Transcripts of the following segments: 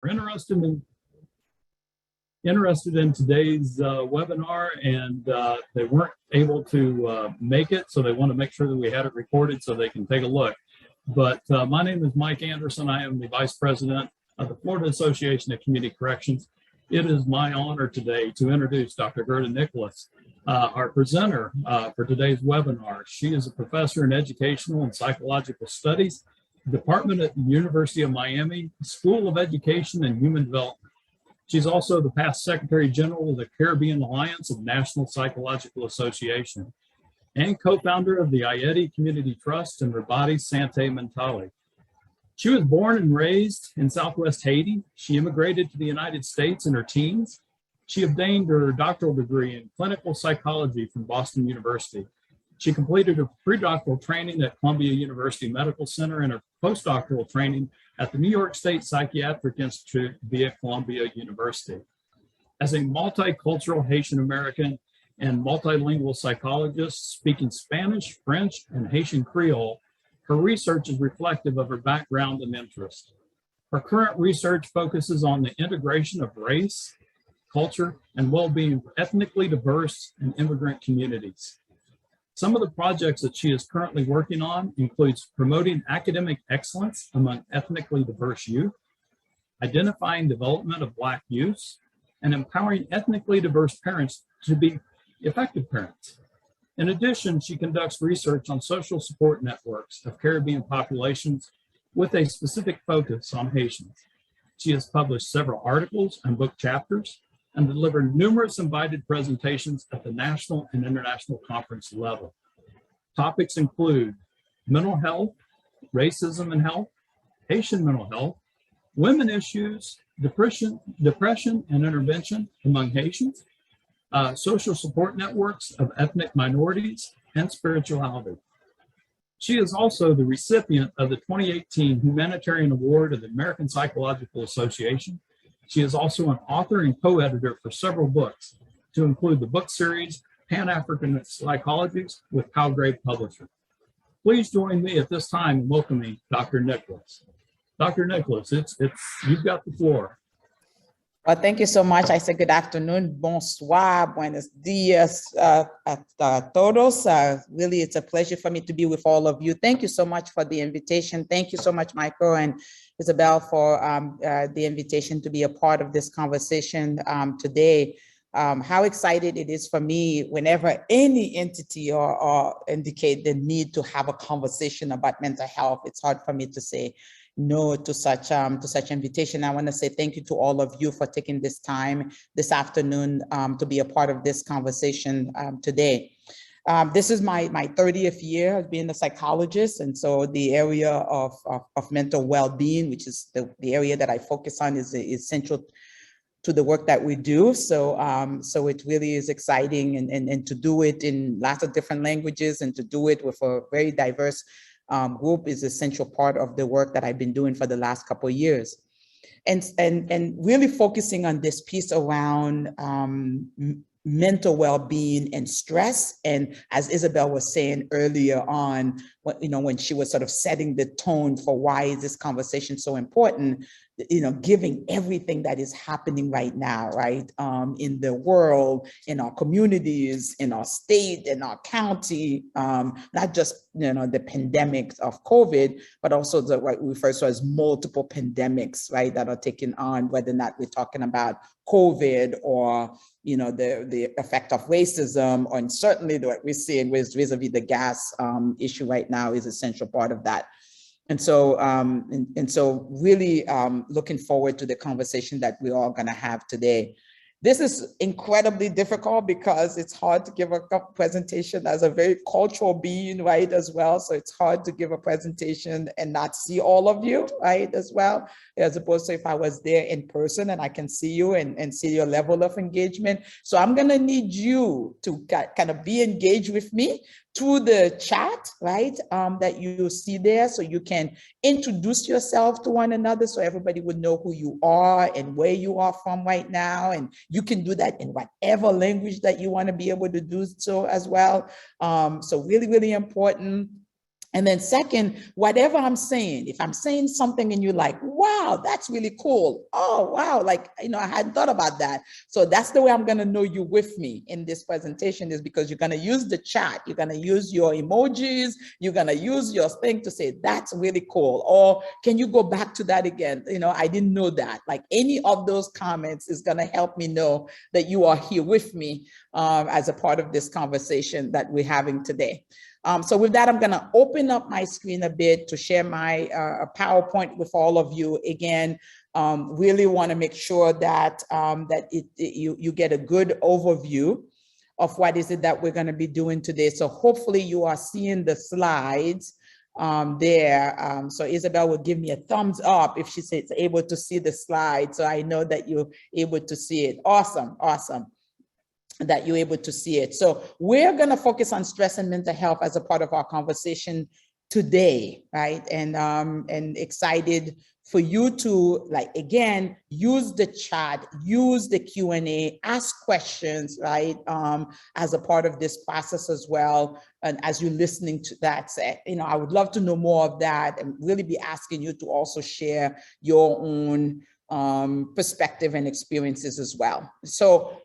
are interested in today's webinar, and they weren't able to make it, so they want to make sure that we had it recorded so they can take a look. But my name is Mike Anderson. I am the Vice President of the Florida Association of Community Corrections. It is my honor today to introduce Dr. Gerda Nicholas, our presenter for today's webinar. She is a professor in educational and psychological studies, department at the University of Miami, School of Education and Human Development. She's also the past Secretary General of the Caribbean Alliance of National Psychological Association and co-founder of the Ayeti Community Trust and Rabati Sante Mentale. She was born and raised in Southwest Haiti. She immigrated to the United States in her teens. She obtained her doctoral degree in clinical psychology from Boston University. She completed her pre-doctoral training at Columbia University Medical Center and her postdoctoral training at the New York State Psychiatric Institute via Columbia University. As a multicultural Haitian American and multilingual psychologist speaking Spanish, French, and Haitian Creole, her research is reflective of her background and interest. Her current research focuses on the integration of race, culture, and well-being for ethnically diverse and immigrant communities. Some of the projects that she is currently working on includes promoting academic excellence among ethnically diverse youth, identifying development of Black youth, and empowering ethnically diverse parents to be effective parents. In addition, she conducts research on social support networks of Caribbean populations with a specific focus on Haitians. She has published several articles and book chapters and delivered numerous invited presentations at the national and international conference level. Topics include mental health, racism and health, Haitian mental health, women issues, depression and intervention among Haitians, social support networks of ethnic minorities, and spirituality. She is also the recipient of the 2018 Humanitarian Award of the American Psychological Association. She is also an author and co-editor for several books, to include the book series Pan-African Psychologies with Palgrave Publishing. Please join me at this time in welcoming Dr. Nicholas. Dr. Nicholas, you've got the floor. Well, thank you so much. I say good afternoon, bonsoir, buenos dias a todos. Really, it's a pleasure for me to be with all of you. Thank you so much for the invitation. Thank you so much, Michael and Isabel, for the invitation to be a part of this conversation today. How excited it is for me whenever any entity or indicate the need to have a conversation about mental health. It's hard for me to say no to such invitation. I want to say thank you to all of you for taking this time this afternoon to be a part of this conversation today. This is my 30th year of being a psychologist, and so the area of mental well-being, which is the area that I focus on, is essential to the work that we do. So it really is exciting, and to do it in lots of different languages and to do it with a very diverse group is an essential part of the work that I've been doing for the last couple of years. And really focusing on this piece around mental well-being and stress. And as Isabel was saying earlier on, when she was sort of setting the tone for why is this conversation so important, giving everything that is happening right now, right, in the world, in our communities, in our state, in our county, not just, the pandemics of COVID, but also what we refer to as multiple pandemics, right, that are taking on, whether or not we're talking about COVID or, the effect of racism, and certainly what we're seeing vis-a-vis the gas issue right now is an essential part of that. And so, really looking forward to the conversation that we're all going to have today. This is incredibly difficult because it's hard to give a presentation as a very cultural being, right, as well. So it's hard to give a presentation and not see all of you, right, as well, as opposed to if I was there in person and I can see you and see your level of engagement. So I'm going to need you to kind of be engaged with me through the chat, right, that you see there, so you can introduce yourself to one another so everybody would know who you are and where you are from right now. And you can do that in whatever language that you want to be able to do so as well. So really, really important. And then second, whatever I'm saying, if I'm saying something and you're like, wow, that's really cool. Oh, wow. Like, I hadn't thought about that. So that's the way I'm going to know you're with me in this presentation, is because you're going to use the chat. You're going to use your emojis. You're going to use your thing to say, that's really cool. Or can you go back to that again? I didn't know that. Like, any of those comments is going to help me know that you are here with me as a part of this conversation that we're having today. So with that, I'm going to open up my screen a bit to share my PowerPoint with all of you. Again, really want to make sure that you get a good overview of what is it that we're going to be doing today. So hopefully you are seeing the slides there. So Isabel will give me a thumbs up if she's able to see the slides, so I know that you're able to see it. Awesome, awesome that you're able to see it. So we're going to focus on stress and mental health as a part of our conversation today, right? And excited for you to, like, again, use the chat, use the Q&A, ask questions, right? As a part of this process as well. And as you're listening to that, I would love to know more of that, and really be asking you to also share your own perspective and experiences as well. So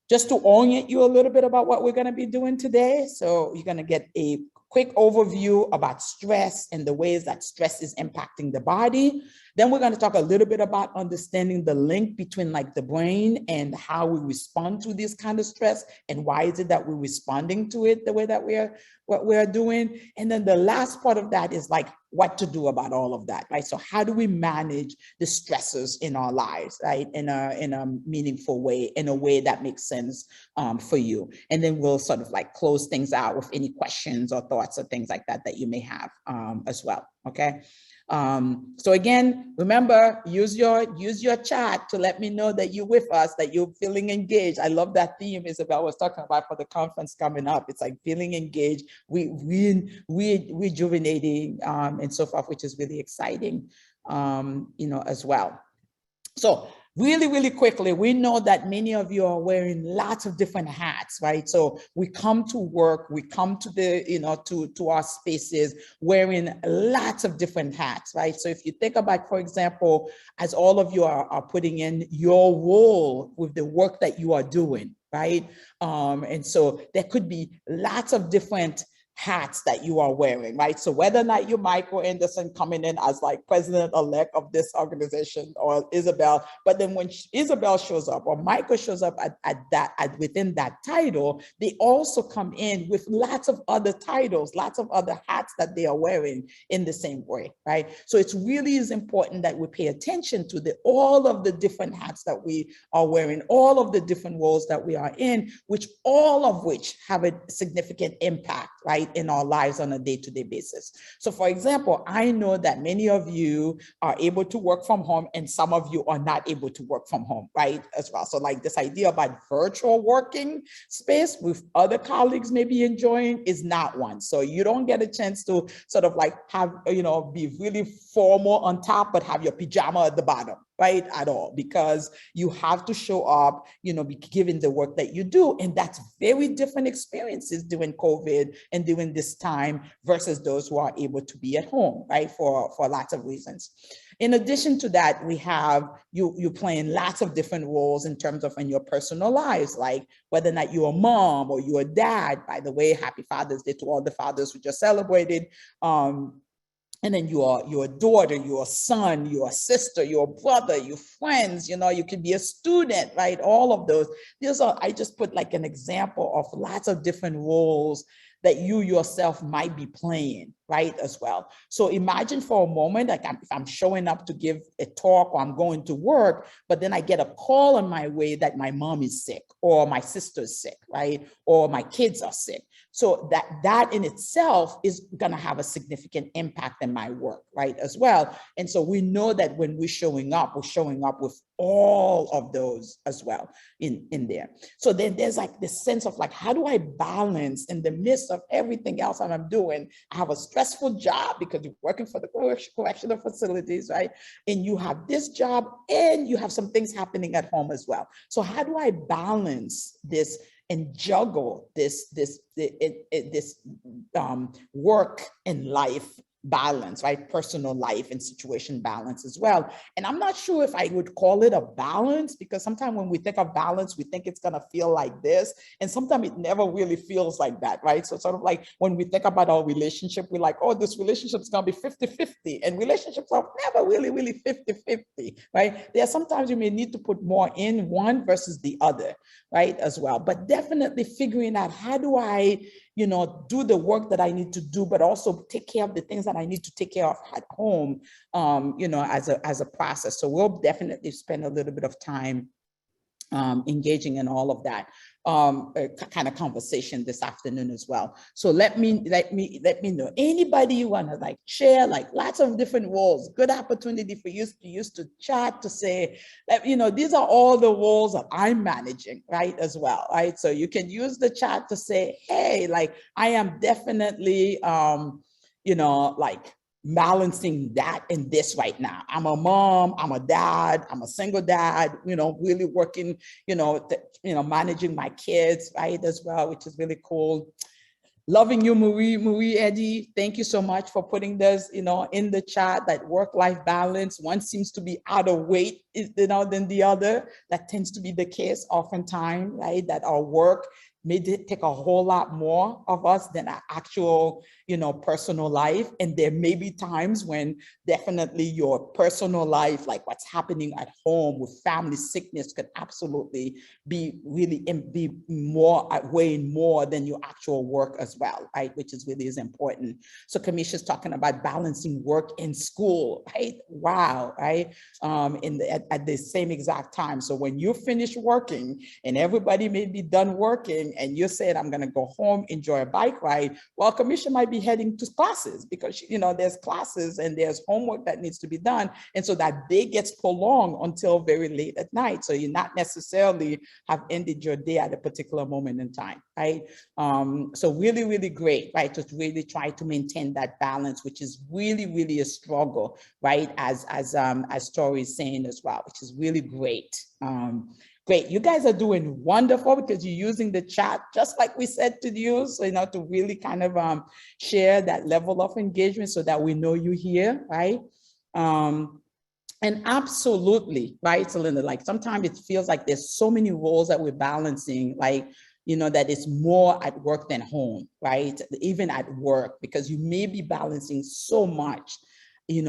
just to orient you a little bit about what we're going to be doing today. So you're going to get a quick overview about stress and the ways that stress is impacting the body. Then we're going to talk a little bit about understanding the link between, like, the brain and how we respond to this kind of stress, and why is it that we're responding to it the way that we're doing. And then the last part of that is, like, what to do about all of that, right? So how do we manage the stressors in our lives, right? In a meaningful way, in a way that makes sense for you. And then we'll sort of, like, close things out with any questions or thoughts or things like that that you may have as well, okay? So again, remember, use your chat to let me know that you're with us, that you're feeling engaged. I love that theme Isabel was talking about for the conference coming up. It's like feeling engaged, rejuvenating, and so forth, which is really exciting, as well. So really, really quickly, we know that many of you are wearing lots of different hats, right? So we come to work, we come to the, to our spaces wearing lots of different hats, right? So if you think about, for example, as all of you are putting in your role with the work that you are doing, right? And so there could be lots of different hats that you are wearing, right? So whether or not you're Michael Anderson coming in as, like, president-elect of this organization, or Isabel, but then when Isabel shows up or Michael shows up within that title, they also come in with lots of other titles, lots of other hats that they are wearing in the same way, right? So it's really is important that we pay attention to all of the different hats that we are wearing, all of the different roles that we are in, all of which have a significant impact, right, in our lives on a day-to-day basis. So for example, I know that many of you are able to work from home and some of you are not able to work from home, right, as well. So, like, this idea about virtual working space with other colleagues maybe enjoying is not one. So you don't get a chance to sort of, like, have, be really formal on top, but have your pajama at the bottom, right, at all, because you have to show up, be given the work that you do. And that's very different experiences during COVID and during this time versus those who are able to be at home, right, for lots of reasons. In addition to that, we have you playing lots of different roles in terms of in your personal lives, like whether or not you're a mom or you're a dad. By the way, happy Father's Day to all the fathers who just celebrated. And then your daughter, your son, your sister, your brother, your friends, you could be a student, right? All of those. I just put, like, an example of lots of different roles that you yourself might be playing, right, as well. So imagine for a moment, like, if I'm showing up to give a talk or I'm going to work, but then I get a call on my way that my mom is sick or my sister's sick, right, or my kids are sick. So that in itself is going to have a significant impact in my work, right, as well. And so we know that when we're showing up with all of those as well in there. So then there's, like, this sense of, like, how do I balance in the midst of everything else that I'm doing? I have a stressful job because you're working for the correctional facilities, right? And you have this job and you have some things happening at home as well. So how do I balance this and juggle this work and life balance, right? Personal life and situation balance as well. And I'm not sure if I would call it a balance, because sometimes when we think of balance, we think it's going to feel like this. And sometimes it never really feels like that, right? So sort of like when we think about our relationship, we're like, oh, this relationship is going to be 50-50. And relationships are never really 50-50, right? There are sometimes you may need to put more in one versus the other, right? As well. But definitely figuring out, how do I, do the work that I need to do, but also take care of the things that I need to take care of at home, as a process. So we'll definitely spend a little bit of time engaging in all of that kind of conversation this afternoon as well. So let me know. Anybody want to like share like lots of different roles? Good opportunity for you to use to chat, to say that, these are all the roles that I'm managing, right, as well, right? So you can use the chat to say, hey, like I am definitely like balancing that and this right now. I'm a mom, I'm a dad, I'm a single dad, really working, managing my kids, right, as well, which is really cool. Loving you, Marie Eddie. Thank you so much for putting this, in the chat, that work-life balance. One seems to be out of weight, than the other. That tends to be the case oftentimes, right? That our work may take a whole lot more of us than our actual, personal life. And there may be times when definitely your personal life, like what's happening at home with family sickness, could absolutely be more weighing more than your actual work as well, right? Which is really important. So Kamisha's talking about balancing work and school, right? Wow, right? At the same exact time. So when you finish working and everybody may be done working and you said, I'm going to go home, enjoy a bike ride, well, Kamisha might be heading to classes because, there's classes and there's homework that needs to be done. And so that day gets prolonged until very late at night. So you're not necessarily have ended your day at a particular moment in time, right? So really great, right? To really try to maintain that balance, which is really a struggle, right? As Tori is saying as well, which is really great. Great, you guys are doing wonderful because you're using the chat, just like we said to you, so, to really kind of share that level of engagement so that we know you here, right? And absolutely, right, Celinda, like sometimes it feels like there's so many roles that we're balancing, like, that it's more at work than home, right? Even at work, because you may be balancing so much in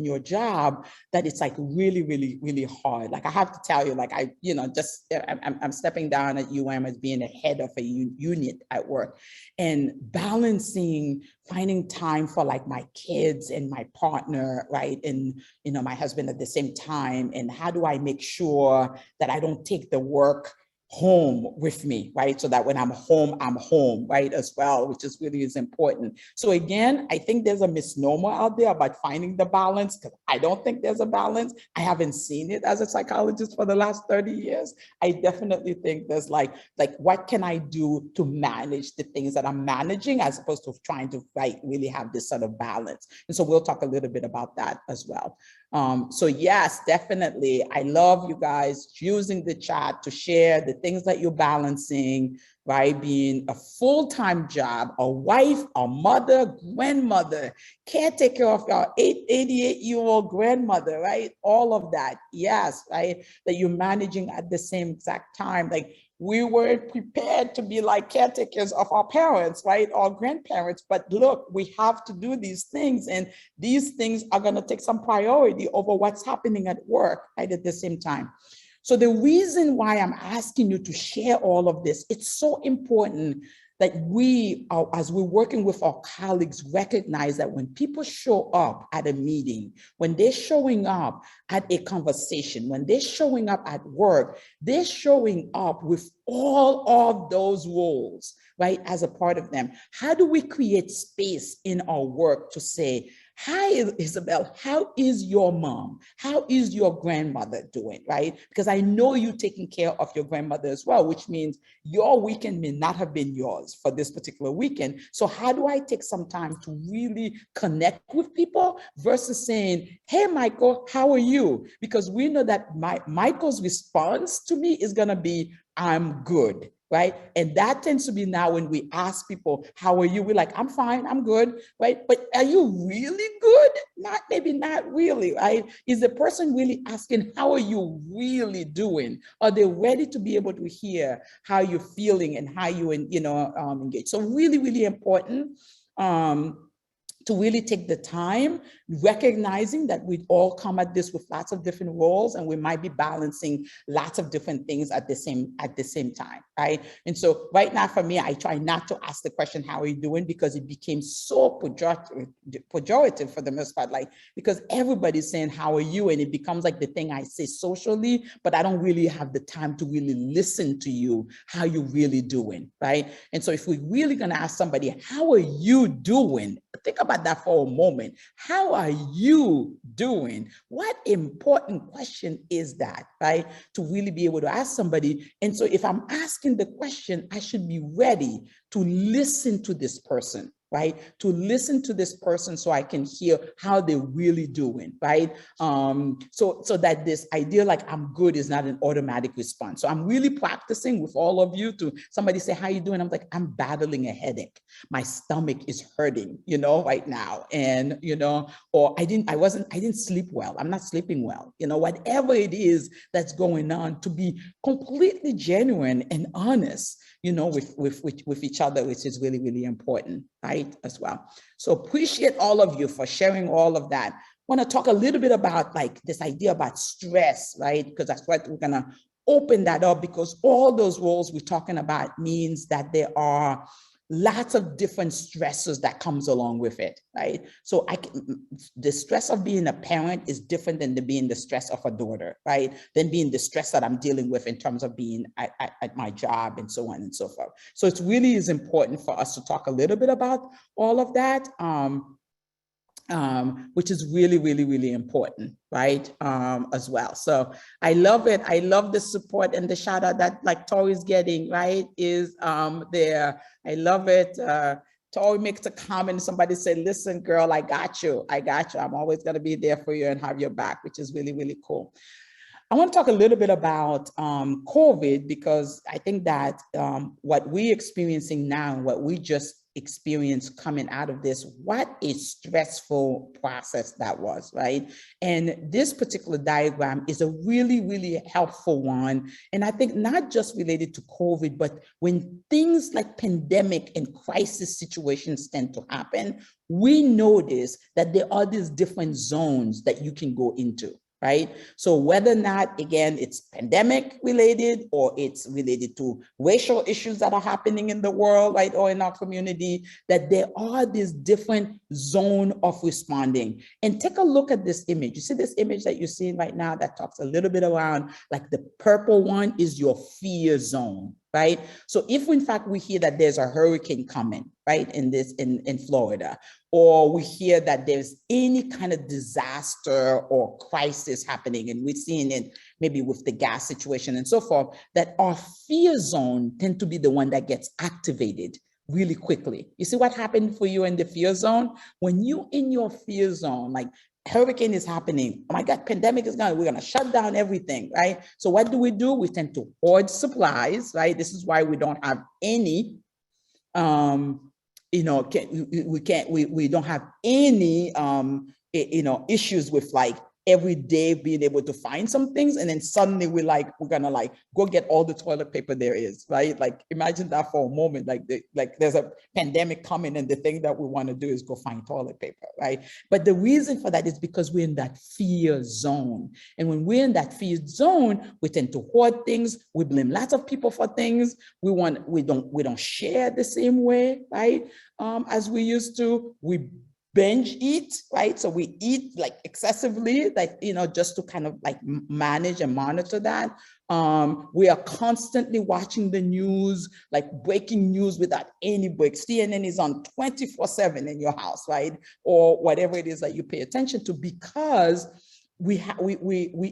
your job that it's like really hard. Like I have to tell you, like I'm stepping down at as being a head of a unit at work, and balancing, finding time for like my kids and my partner, right? And, my husband at the same time. And how do I make sure that I don't take the work home with me, right? So that when I'm home, right, as well, which is really is important. So again, I think there's a misnomer out there about finding the balance, because I don't think there's a balance. I haven't seen it as a psychologist for the last 30 years. I definitely think there's like what can I do to manage the things that I'm managing, as opposed to trying to really have this sort of balance. And so we'll talk a little bit about that as well. So yes, definitely. I love you guys using the chat to share the things that you're balancing, right? Being a full-time job, a wife, a mother, grandmother, caretaker of your 88-year-old grandmother, right? All of that, yes, right? That you're managing at the same exact time. Like we weren't prepared to be like caretakers of our parents, right? Our grandparents, but look, we have to do these things, and these things are gonna take some priority over what's happening at work, right, at the same time. So the reason why I'm asking you to share all of this, it's so important that we, as we're working with our colleagues, recognize that when people show up at a meeting, when they're showing up at a conversation, when they're showing up at work, they're showing up with all of those roles, right, as a part of them. How do we create space in our work to say, Hi, Isabel, how is your mom? How is your grandmother doing, right? Because I know you taking care of your grandmother as well, which means your weekend may not have been yours for this particular weekend. So how do I take some time to really connect with people versus saying, hey, Michael, how are you? Because we know that Michael's response to me is going to be, I'm good. Right. And that tends to be now when we ask people, how are you? We're like, I'm fine, I'm good. Right. But are you really good? Maybe not really. Right. Is the person really asking, how are you really doing? Are they ready to be able to hear how you're feeling and how you, engage? So really, really important. To really take the time, recognizing that we all come at this with lots of different roles, and we might be balancing lots of different things at the same time, right? And so right now for me, I try not to ask the question, how are you doing? Because it became so pejorative for the most part, like, because everybody's saying, how are you? And it becomes like the thing I say socially, but I don't really have the time to really listen to you, how you really doing, right? And so if we're really gonna ask somebody, how are you doing? Think about that for a moment. How are you doing? What important question is that, right? To really be able to ask somebody. And so if I'm asking the question, I should be ready to listen to this person, right? To listen to this person so I can hear how they're really doing, right? So that this idea like I'm good is not an automatic response. So I'm really practicing with all of you to somebody say, how you doing? I'm like, I'm battling a headache. My stomach is hurting, right now. And, or I didn't sleep well. I'm not sleeping well, whatever it is that's going on, to be completely genuine and honest, with each other, which is really, really important, right, as well. So appreciate all of you for sharing all of that. I want to talk a little bit about like this idea about stress, right? Because that's what we're going to open that up, because all those roles we're talking about means that there are lots of different stresses that comes along with it, right? So the stress of being a parent is different than being the stress of a daughter, right? Than being the stress that I'm dealing with in terms of being at my job and so on and so forth. So it really is important for us to talk a little bit about all of that, which is really, really, really important, right? As well. So I love it. I love the support and the shout out that like Tori's getting, right? Is there. I love it. Tori makes a comment. Somebody said, listen, girl, I got you. I got you. I'm always going to be there for you and have your back, which is really, really cool. I want to talk a little bit about COVID, because I think that what we're experiencing now, what we just experienced coming out of this, what a stressful process that was, right? And this particular diagram is a really, really helpful one. And I think not just related to COVID, but when things like pandemic and crisis situations tend to happen, we notice that there are these different zones that you can go into. Right? So whether or not, again, it's pandemic related or it's related to racial issues that are happening in the world, right, or in our community, that there are these different zone of responding. And take a look at this image. You see this image that you're seeing right now that talks a little bit around, like the purple one is your fear zone. Right? So if in fact we hear that there's a hurricane coming, right, in Florida, or we hear that there's any kind of disaster or crisis happening, and we're seeing it maybe with the gas situation and so forth, that our fear zone tend to be the one that gets activated really quickly. You see what happened for you in the fear zone? When you in your fear zone, like hurricane is happening, oh my God, pandemic is going, we're going to shut down everything, right? So what do? We tend to hoard supplies, right? This is why we don't have any, we don't have any, issues with like every day being able to find some things, and then suddenly we're gonna like go get all the toilet paper there is, right? Like imagine that for a moment, like there's a pandemic coming and the thing that we want to do is go find toilet paper, right? But the reason for that is because we're in that fear zone, and when we're in that fear zone, we tend to hoard things, we blame lots of people for things, we don't share the same way, right? As we used to, we binge eat, right? So we eat like excessively, like, just to kind of like manage and monitor that. We are constantly watching the news, like breaking news without any breaks. CNN is on 24/7 in your house, right? Or whatever it is that you pay attention to, because we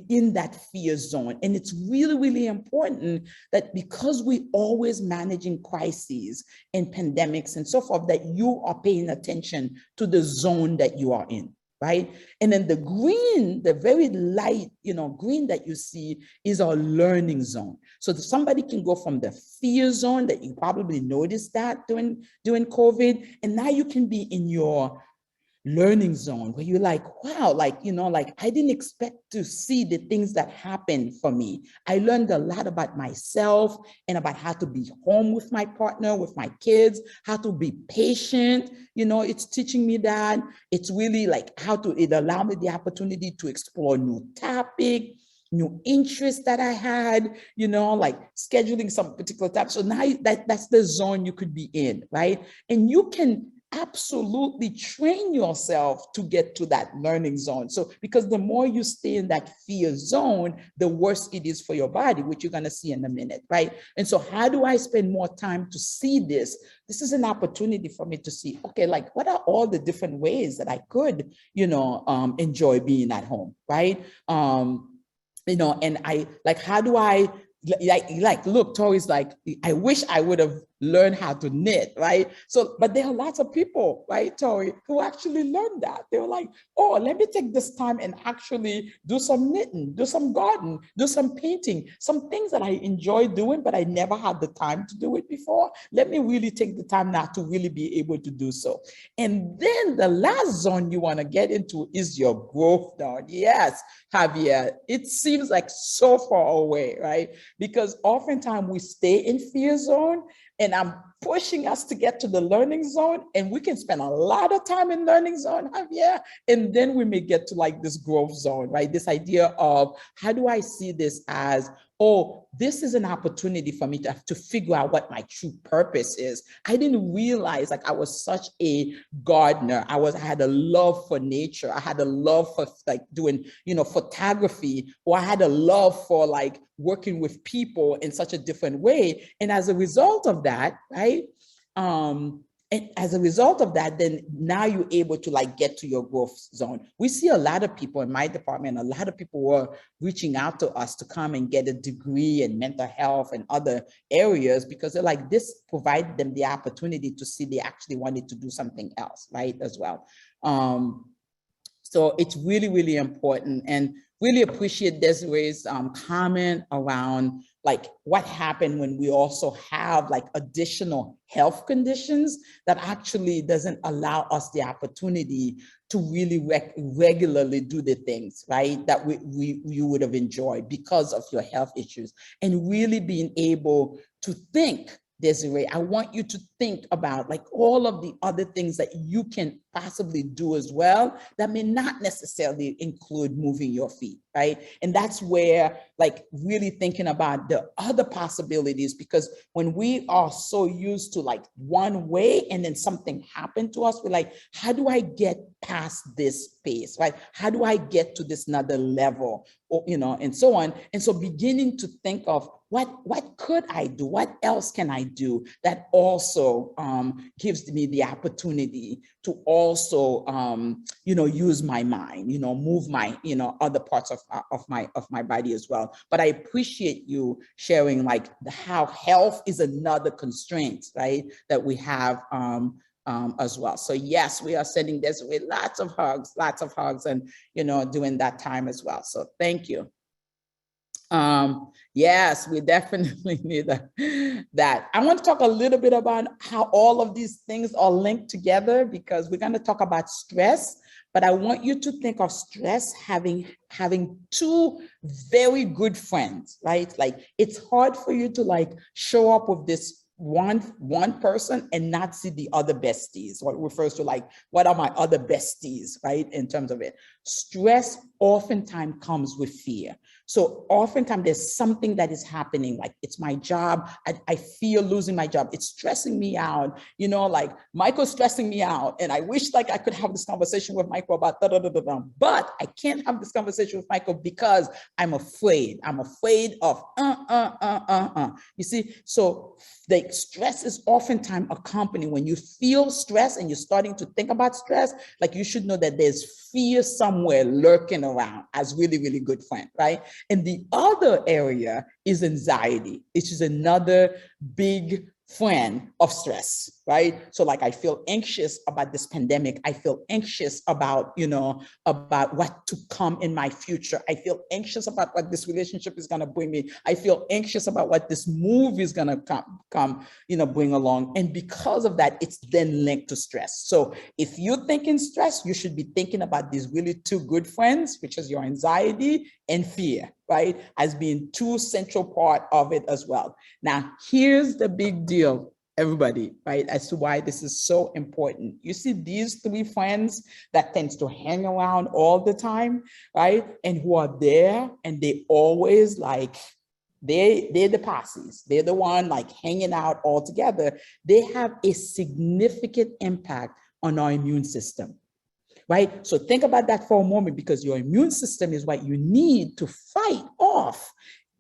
in that fear zone. And it's really, really important that because we always managing crises and pandemics and so forth, that you are paying attention to the zone that you are in, right? And then the green, the very light, green that you see is our learning zone. So somebody can go from the fear zone that you probably noticed that during COVID, and now you can be in your learning zone where you're like, wow, like, I didn't expect to see the things that happened for me. I learned a lot about myself and about how to be home with my partner, with my kids, how to be patient. It's teaching me that. It's really like it allowed me the opportunity to explore new topic, new interests that I had, like scheduling some particular type. So now that's the zone you could be in, right? And you can absolutely train yourself to get to that learning zone. So, because the more you stay in that fear zone, the worse it is for your body, which you're going to see in a minute, right? And so how do I spend more time to see this? This is an opportunity for me to see, okay, like what are all the different ways that I could, enjoy being at home, right? And I like, how do I look, Tori's like, I wish I would have learned how to knit, right? So, but there are lots of people, right, Tori, who actually learned that. They were like, oh, let me take this time and actually do some knitting, do some garden, do some painting, some things that I enjoy doing, but I never had the time to do it before. Let me really take the time now to really be able to do so. And then the last zone you want to get into is your growth zone. Yes, Javier, it seems like so far away, right? Because oftentimes we stay in fear zone, and I'm pushing us to get to the learning zone, and we can spend a lot of time in learning zone, Javier, and then we may get to like this growth zone, right? This idea of how do I see this as, oh, this is an opportunity for me to figure out what my true purpose is. I didn't realize like I was such a gardener. I had a love for nature. I had a love for like doing, photography, or I had a love for like working with people in such a different way. And as a result of that, right? And as a result of that, then now you're able to like get to your growth zone. We see a lot of people in my department, a lot of people were reaching out to us to come and get a degree in mental health and other areas, because they're like, this provided them the opportunity to see they actually wanted to do something else, right, as well. So it's really, really important, and really appreciate Desiree's comment around like what happened when we also have like additional health conditions that actually doesn't allow us the opportunity to really regularly do the things, right, that you would have enjoyed because of your health issues. And really being able to think, Desiree, I want you to think about like all of the other things that you can possibly do as well that may not necessarily include moving your feet, right? And that's where like really thinking about the other possibilities, because when we are so used to like one way and then something happened to us, we're like, how do I get past this space, right? How do I get to this another level, or, and so on. And so beginning to think of what could I do? What else can I do that also gives me the opportunity to also, use my mind, move my, other parts of my body as well. But I appreciate you sharing like how health is another constraint, right, that we have as well. So yes, we are sending Desiree lots of hugs, and, during that time as well. So thank you. Yes, we definitely need that. I want to talk a little bit about how all of these things are linked together, because we're going to talk about stress, but I want you to think of stress having two very good friends, right? Like it's hard for you to like show up with this one person and not see the other besties, what refers to like, what are my other besties, right, in terms of it. Stress oftentimes comes with fear. So oftentimes there's something that is happening, like it's my job. I fear losing my job. It's stressing me out. You know, like Michael's stressing me out. And I wish like I could have this conversation with Michael about da, da, da, da, da. But I can't have this conversation with Michael because I'm afraid. I'm afraid of You see, so the stress is oftentimes accompanied when you feel stress and you're starting to think about stress, like you should know that there's fear somewhere lurking around as really, really good friend, right? And the other area is anxiety, which is another big friend of stress, right? So like I feel anxious about this pandemic. I feel anxious about, you know, about what to come in my future. I feel anxious about what this relationship is going to bring me. I feel anxious about what this move is going to come, you know, bring along. And because of that, it's then linked to stress. So if you're thinking stress, you should be thinking about these really two good friends, which is your anxiety and fear, right? As being two central part of it as well. Now, here's the big deal, everybody, right? As to why this is so important. You see these three friends that tends to hang around all the time, right? And who are there and they always like, they're the posses. They're the one like hanging out all together. They have a significant impact on our immune system. Right? So think about that for a moment, because your immune system is what you need to fight off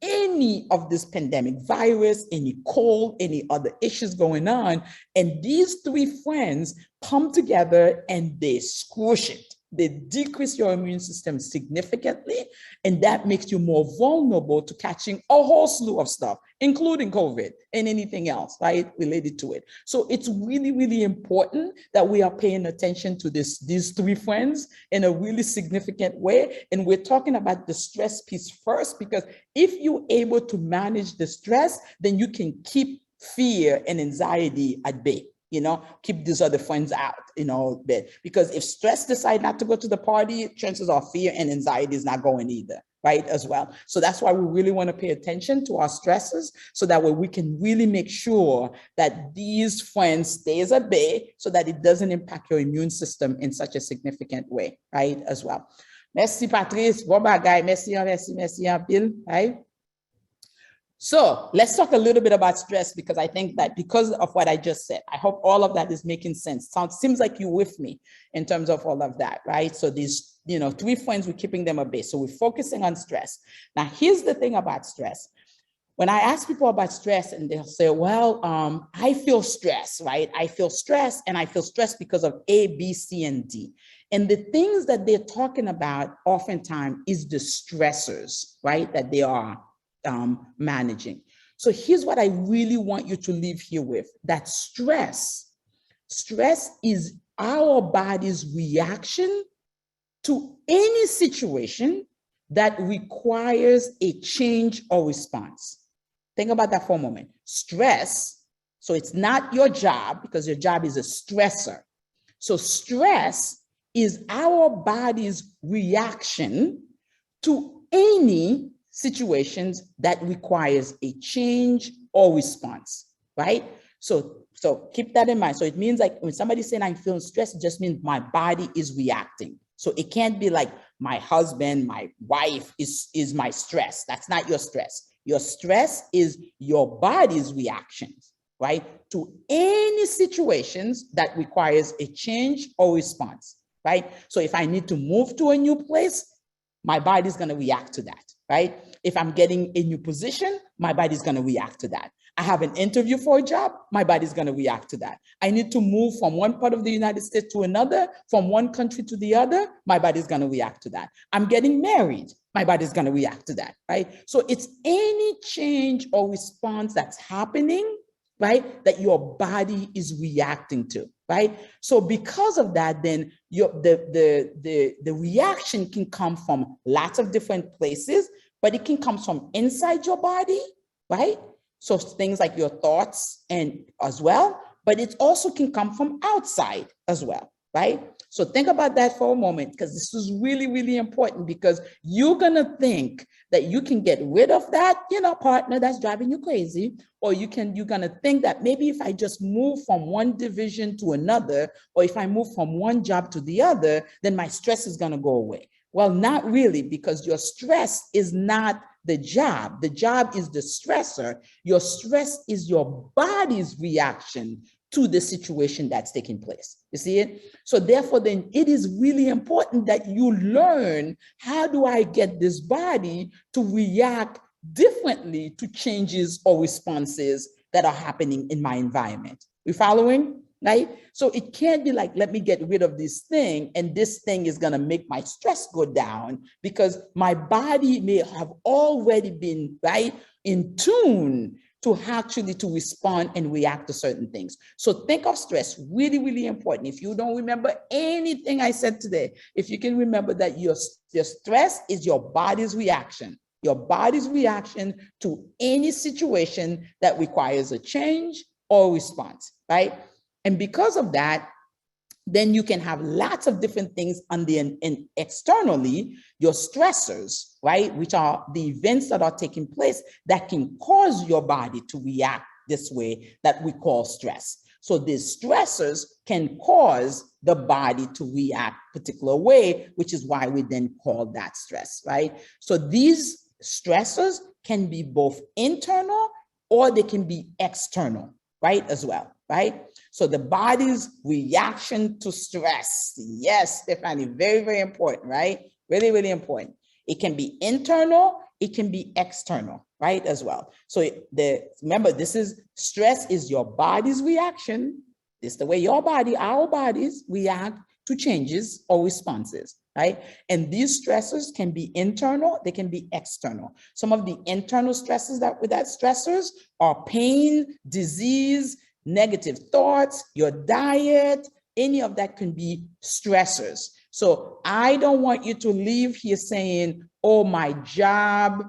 any of this pandemic virus, any cold, any other issues going on. And these three friends come together and they squish it. They decrease your immune system significantly, and that makes you more vulnerable to catching a whole slew of stuff, including COVID and anything else, right, related to it. So it's really, really important that we are paying attention to these three friends in a really significant way. And we're talking about the stress piece first, because if you're able to manage the stress, then you can keep fear and anxiety at bay. You know, keep these other friends out, you know, because if stress decide not to go to the party, chances are fear and anxiety is not going either, right, as well. So that's why we really want to pay attention to our stresses, so that way we can really make sure that these friends stays at bay, so that it doesn't impact your immune system in such a significant way, right, as well. Merci, Patrice. Bon bagay. Merci, Bill, right? So let's talk a little bit about stress, because I think that because of what I just said, I hope all of that is making sense. Seems like you're with me in terms of all of that, right? So these, you know, three friends, we're keeping them at bay. So we're focusing on stress. Now, here's the thing about stress. When I ask people about stress, and they'll say, well, I feel stress, right? I feel stress, and I feel stress because of A, B, C, and D. And the things that they're talking about oftentimes is the stressors, right, that they are managing. So here's what I really want you to leave here with, that stress is our body's reaction to any situation that requires a change or response. Think about that for a moment. Stress, so it's not your job, because your job is a stressor. So stress is our body's reaction to any situations that requires a change or response, right? So keep that in mind. So it means like when somebody's saying I'm feeling stressed, it just means my body is reacting. So it can't be like my husband, my wife is my stress. That's not your stress. Your stress is your body's reactions, right, to any situations that requires a change or response, right? So if I need to move to a new place, my body's going to react to that, right? If I'm getting a new position, my body's going to react to that. I have an interview for a job, my body's going to react to that. I need to move from one part of the United States to another, from one country to the other, my body's going to react to that. I'm getting married, my body's going to react to that, right? So it's any change or response that's happening, right, that your body is reacting to, right? So because of that, then the reaction can come from lots of different places, but it can come from inside your body, right? So things like your thoughts and as well, but it also can come from outside as well, right? So think about that for a moment, because this is really, really important, because you're going to think that you can get rid of that, partner that's driving you crazy, or you're going to think that maybe if I just move from one division to another, or if I move from one job to the other, then my stress is going to go away. Well, not really, because your stress is not the job. The job is the stressor. Your stress is your body's reaction to the situation that's taking place. You see it? So therefore, then it is really important that you learn, how do I get this body to react differently to changes or responses that are happening in my environment? You following? Right? So it can't be like, let me get rid of this thing, and this thing is going to make my stress go down, because my body may have already been, right, in tune to actually to respond and react to certain things. So think of stress, really, really important. If you don't remember anything I said today, if you can remember that your stress is your body's reaction to any situation that requires a change or response, right? And because of that, then you can have lots of different things on the externally, your stressors, right? Which are the events that are taking place that can cause your body to react this way, that we call stress. So these stressors can cause the body to react a particular way, which is why we then call that stress, right? So these stressors can be both internal or they can be external, right, as well, right? So the body's reaction to stress. Yes, Stephanie, very, very important, right? Really, really important. It can be internal, it can be external, right, as well. So remember, this is stress is your body's reaction. This is the way our bodies react to changes or responses, right? And these stressors can be internal, they can be external. Some of the internal stresses that stressors are pain, disease, negative thoughts, your diet, any of that can be stressors. So I don't want you to leave here saying, oh, my job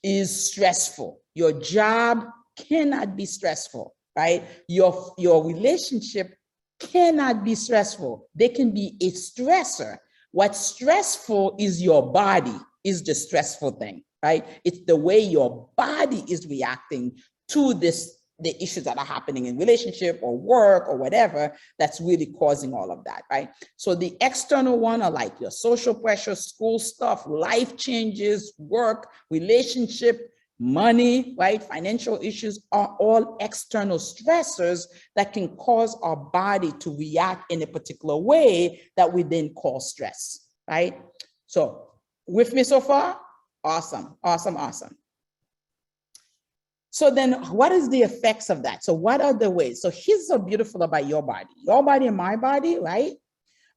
is stressful. Your job cannot be stressful, right? Your relationship cannot be stressful. They can be a stressor. What's stressful is your body, is the stressful thing, right? It's the way your body is reacting to the issues that are happening in relationship or work or whatever that's really causing all of that, right? So the external one are like your social pressure, school stuff, life changes, work, relationship, money, right? Financial issues are all external stressors that can cause our body to react in a particular way that we then call stress, right? So with me so far? Awesome, awesome, awesome. So then what is the effects of that? So what are the ways? So here's so beautiful about your body and my body, right?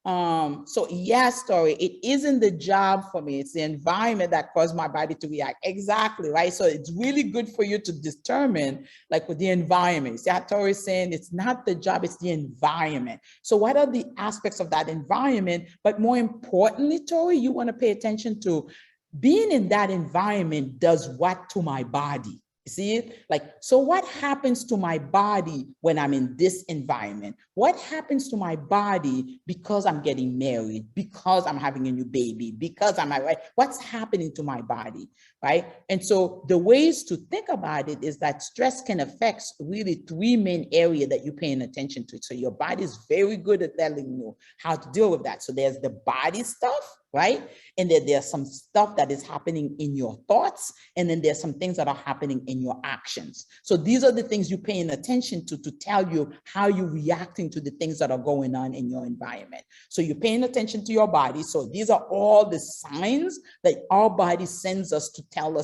So yes, Tori, it isn't the job for me. It's the environment that caused my body to react. Exactly, right? So it's really good for you to determine, like, with the environment. See how Tori's saying it's not the job, it's the environment. So what are the aspects of that environment? But more importantly, Tori, you want to pay attention to being in that environment does what to my body. See it? Like, so what happens to my body when I'm in this environment? What happens to my body because I'm getting married, because I'm having a new baby, because I'm right? What's happening to my body, right? And so the ways to think about it is that stress can affect really three main areas that you're paying attention to. So your body is very good at telling you how to deal with that. So there's the body stuff, right? And then there's some stuff that is happening in your thoughts, and then there's some things that are happening in your actions. So these are the things you're paying attention to tell you how you're reacting to the things that are going on in your environment. So you're paying attention to your body. So these are all the signs that our body sends us to tell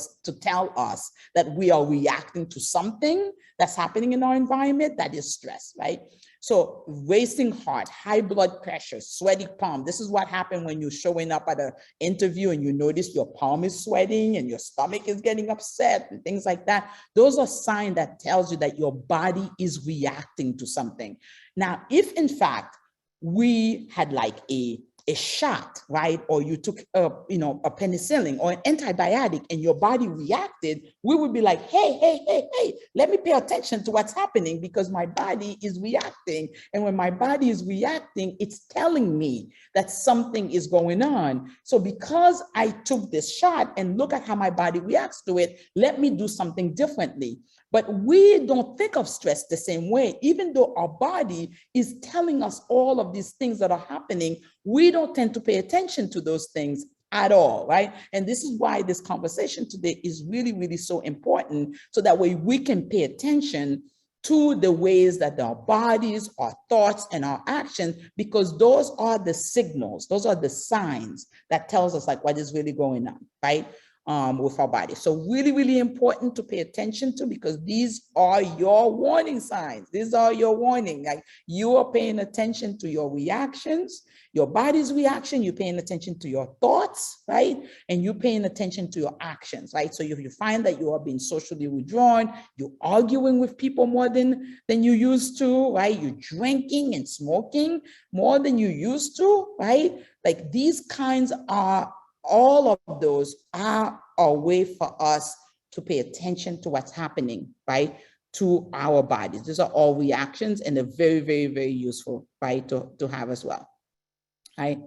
us that we are reacting to something that's happening in our environment that is stress, right? So racing heart, high blood pressure, sweaty palm. This is what happened when you're showing up at an interview and you notice your palm is sweating and your stomach is getting upset and things like that. Those are signs that tells you that your body is reacting to something. Now, if in fact we had like a a shot, right? Or you took a penicillin or an antibiotic and your body reacted, we would be like, hey, let me pay attention to what's happening because my body is reacting. And when my body is reacting, it's telling me that something is going on. So because I took this shot and look at how my body reacts to it, let me do something differently. But we don't think of stress the same way. Even though our body is telling us all of these things that are happening, we don't tend to pay attention to those things at all, right? And this is why this conversation today is really, really so important, so that way we can pay attention to the ways that our bodies, our thoughts, and our actions, because those are the signals, those are the signs that tells us like what is really going on, right? With our body. So really, really important to pay attention to, because these are your warning signs. These are your warning. Like you are paying attention to your reactions, your body's reaction, you're paying attention to your thoughts, right? And you're paying attention to your actions, right? So if you find that you are being socially withdrawn, you're arguing with people more than you used to, right? You're drinking and smoking more than you used to, right? Like these kinds are, all of those are a way for us to pay attention to what's happening, right, to our bodies. These are all reactions, and they're very, very, very useful, right, to have as well, right?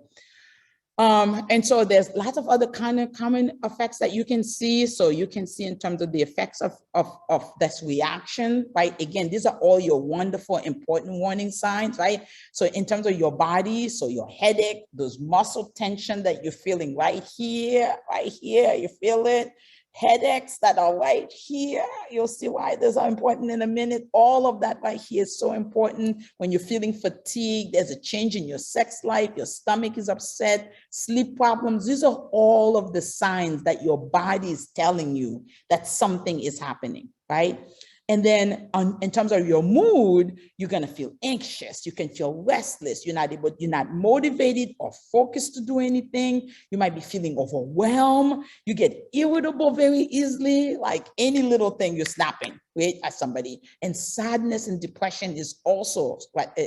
And so there's lots of other kind of common effects that you can see. So you can see in terms of the effects of this reaction, right? Again, these are all your wonderful, important warning signs, right? So in terms of your body, so your headache, those muscle tension that you're feeling right here, you feel it. Headaches that are right here, you'll see why those are important in a minute. All of that right here is so important. When you're feeling fatigued, there's a change in your sex life, your stomach is upset, sleep problems. These are all of the signs that your body is telling you that something is happening, right? And then in terms of your mood, you're going to feel anxious. You can feel restless. You're not motivated or focused to do anything. You might be feeling overwhelmed. You get irritable very easily, like any little thing you're snapping, right, at somebody. And sadness and depression is also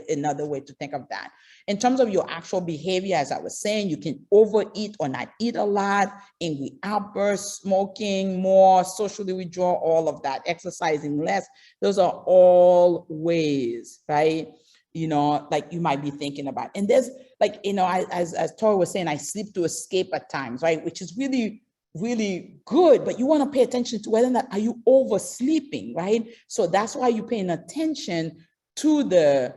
another way to think of that. In terms of your actual behavior, as I was saying, you can overeat or not eat a lot, angry outbursts, smoking more, socially withdraw, all of that, exercising less. Those are all ways, right? Like you might be thinking about. And there's like, as Tori was saying, I sleep to escape at times, right? Which is really, really good, but you want to pay attention to whether or not are you oversleeping, right? So that's why you're paying attention to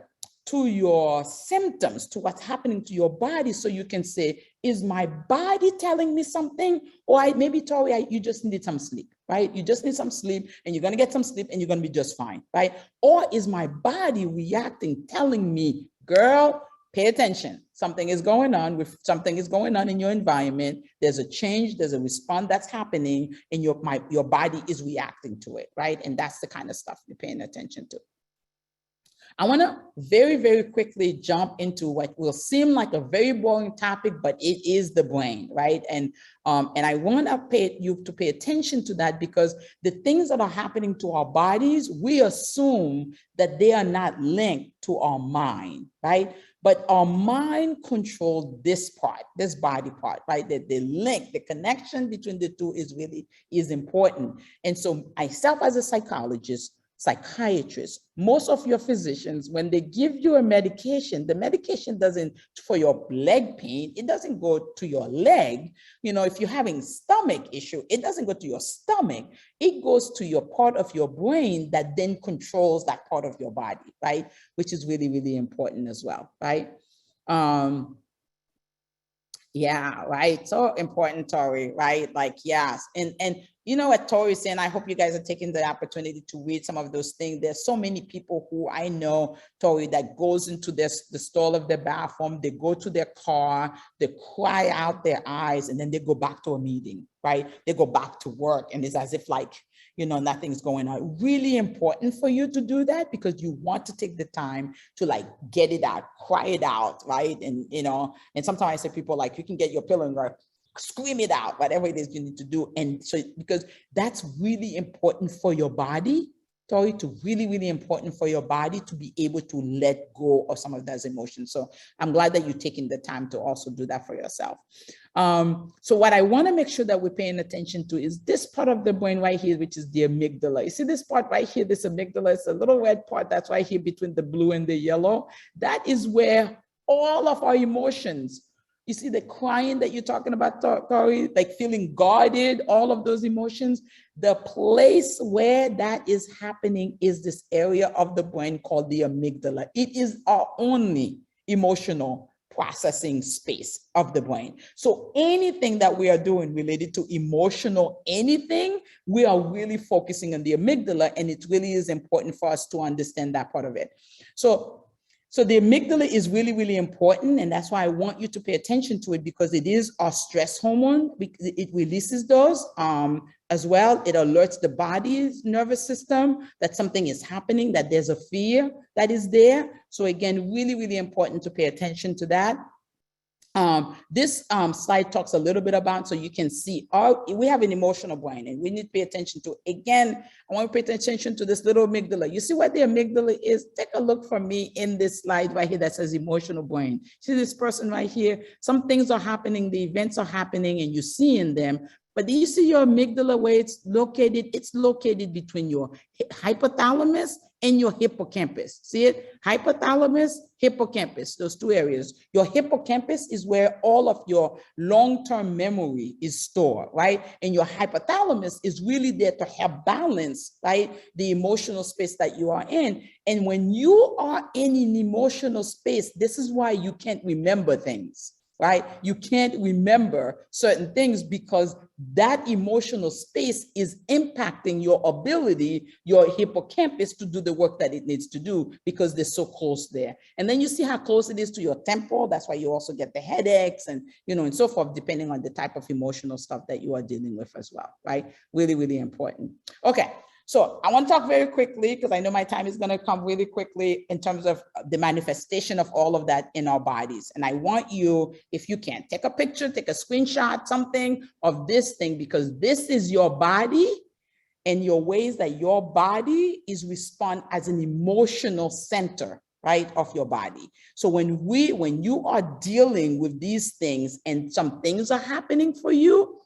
your symptoms, to what's happening to your body, so you can say, is my body telling me something? Or maybe, Tori, you just need some sleep, right? You just need some sleep, and you're going to get some sleep, and you're going to be just fine, right? Or is my body reacting, telling me, girl, pay attention. Something is going on in your environment. There's a change, there's a response that's happening, and your body is reacting to it, right? And that's the kind of stuff you're paying attention to. I want to very, very quickly jump into what will seem like a very boring topic, but it is the brain, right? And I want you to pay attention to that, because the things that are happening to our bodies, we assume that they are not linked to our mind, right? But our mind controls this part, this body part, right? The link, the connection between the two is important. And so myself as a psychologist, psychiatrist, most of your physicians, when they give you a medication, the medication doesn't, for your leg pain, it doesn't go to your leg. If you're having stomach issue, it doesn't go to your stomach. It goes to your part of your brain that then controls that part of your body, right? Which is really, really important as well, right? Yeah, right. So important, Tori, right? Like, yes. And you know what Tori is saying, I hope you guys are taking the opportunity to read some of those things. There's so many people who I know, Tori, that goes into the stall of the bathroom, they go to their car, they cry out their eyes, and then they go back to a meeting, right? They go back to work, and it's as if like, nothing's going on. Really important for you to do that, because you want to take the time to like get it out, cry it out, right? And, and sometimes I say people like, you can get your pillow and go, scream it out, whatever it is you need to do. And so, because that's really important for your body, Tori, to really, really important for your body to be able to let go of some of those emotions. So I'm glad that you're taking the time to also do that for yourself. So what I want to make sure that we're paying attention to is this part of the brain right here, which is the amygdala. You see this part right here, this amygdala, it's a little red part that's right here between the blue and the yellow. That is where all of our emotions, you see the crying that you're talking about, Tori, like feeling guarded, all of those emotions, the place where that is happening is this area of the brain called the amygdala. It is our only emotional processing space of the brain. So anything that we are doing related to emotional anything, we are really focusing on the amygdala, and it really is important for us to understand that part of it. So the amygdala is really, really important, and that's why I want you to pay attention to it, because it is our stress hormone. It releases those as well. It alerts the body's nervous system that something is happening, that there's a fear that is there. So again, really, really important to pay attention to that. This slide talks a little bit about, so you can see we have an emotional brain, and we need to pay attention to, again, I want to pay attention to this little amygdala. You see what the amygdala is? Take a look for me in this slide right here that says emotional brain. See this person right here? Some things are happening, the events are happening, and you're seeing them. But do you see your amygdala where it's located? It's located between your hypothalamus and your hippocampus. See it? Hypothalamus, hippocampus, those two areas. Your hippocampus is where all of your long-term memory is stored, right? And your hypothalamus is really there to help balance, right, the emotional space that you are in. And when you are in an emotional space, this is why you can't remember things, right? You can't remember certain things because that emotional space is impacting your ability, your hippocampus, to do the work that it needs to do, because they're so close there. And then you see how close it is to your temple. That's why you also get the headaches and, and so forth, depending on the type of emotional stuff that you are dealing with as well, right? Really, really important. Okay. So I want to talk very quickly, because I know my time is going to come really quickly, in terms of the manifestation of all of that in our bodies. And I want you, if you can, take a picture, take a screenshot, something of this thing, because this is your body and your ways that your body is respond as an emotional center, right, of your body. So when you are dealing with these things and some things are happening for you,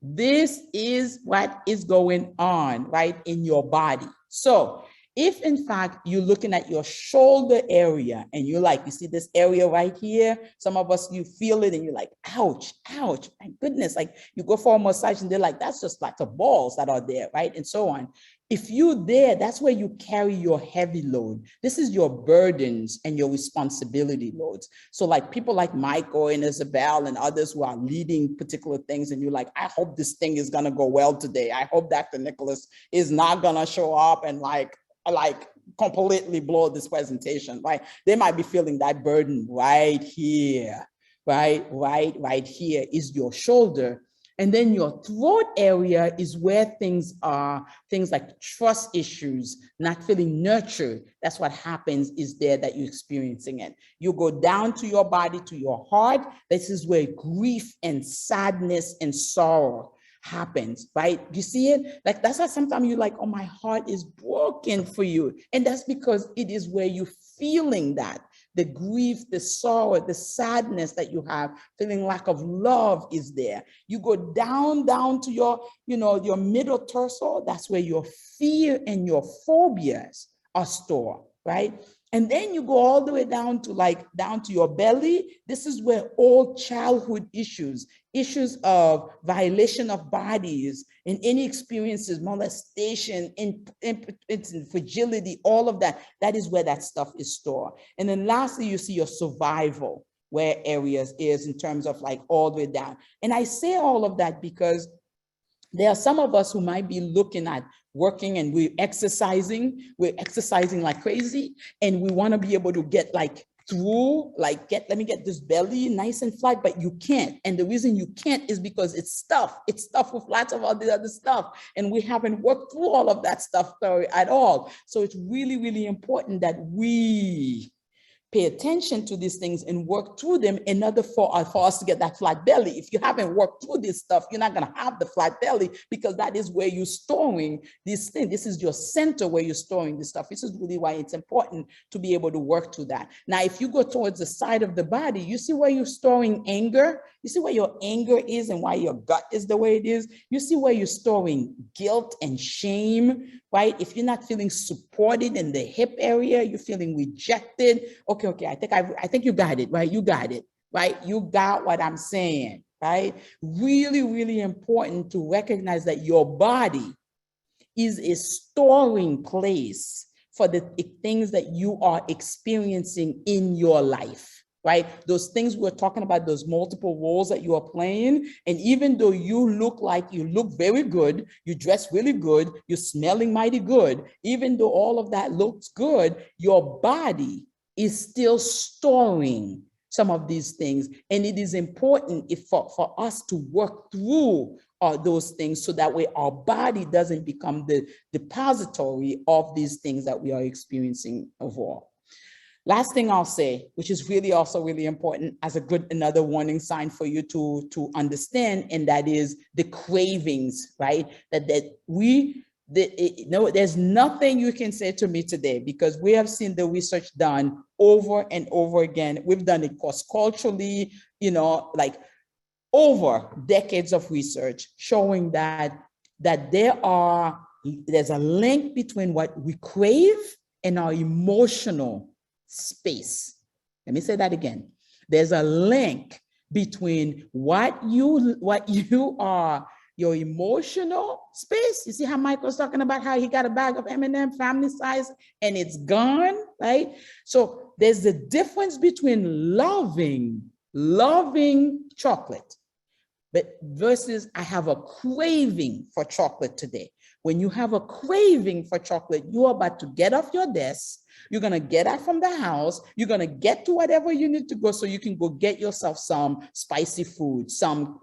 this is what is going on, right, in your body. So if in fact you're looking at your shoulder area and you're like, you see this area right here, some of us, you feel it and you're like, ouch, ouch, my goodness. Like you go for a massage and they're like, that's just like the balls that are there, right? And so on. If you're there, that's where you carry your heavy load. This is your burdens and your responsibility loads. So like people like Michael and Isabel and others who are leading particular things, and you're like, I hope this thing is going to go well today. I hope Dr. Nicholas is not going to show up and like completely blow this presentation, right? They might be feeling that burden right here, right here is your shoulder. And then your throat area is where things are, things like trust issues, not feeling nurtured. That's what happens is there that you're experiencing it. You go down to your body, to your heart. This is where grief and sadness and sorrow happens, right? You see it? Like that's why sometimes you're like, oh, my heart is broken for you. And that's because it is where you're feeling that. The grief, the sorrow, the sadness that you have, feeling lack of love is there. You go down to your, your middle torso. That's where your fear and your phobias are stored, right? And then you go all the way down to your belly. This is where all childhood issues of violation of bodies and any experiences, molestation, fragility, all of that, that is where that stuff is stored. And then lastly, you see your survival, where areas is in terms of like all the way down. And I say all of that because there are some of us who might be looking at working and we're exercising like crazy, and we want to be able to get like through, like let me get this belly nice and flat, but you can't. And the reason you can't is because it's stuff with lots of all the other stuff. And we haven't worked through all of that stuff at all. So it's really, really important that we pay attention to these things and work through them in order for us to get that flat belly. If you haven't worked through this stuff, you're not going to have the flat belly, because that is where you're storing these things. This is your center where you're storing this stuff. This is really why it's important to be able to work through that. Now, if you go towards the side of the body, you see where you're storing anger. You see where your anger is and why your gut is the way it is. You see where you're storing guilt and shame, right? If you're not feeling supported in the hip area, you're feeling rejected. Okay, I think you got it, right? You got it, right? You got what I'm saying, right? Really, really important to recognize that your body is a storing place for the things that you are experiencing in your life, right? Those things we're talking about, those multiple roles that you are playing. And even though you look very good, you dress really good, you're smelling mighty good, even though all of that looks good, your body is still storing some of these things. And it is important for us to work through those things so that way our body doesn't become the depository of these things that we are experiencing overall. Last thing I'll say, which is really also really important as another warning sign for you to understand, and that is the cravings, right? There's nothing you can say to me today, because we have seen the research done over and over again. We've done it cross-culturally, like over decades of research showing that there's a link between what we crave and our emotional space. Let me say that again. There's a link between what you are, your emotional space. You see how Mike was talking about how he got a bag of M&M family size and it's gone, right? So there's the difference between loving chocolate, but versus I have a craving for chocolate today. When you have a craving for chocolate, you're about to get off your desk. You're going to get out from the house. You're going to get to whatever you need to go so you can go get yourself some spicy food, some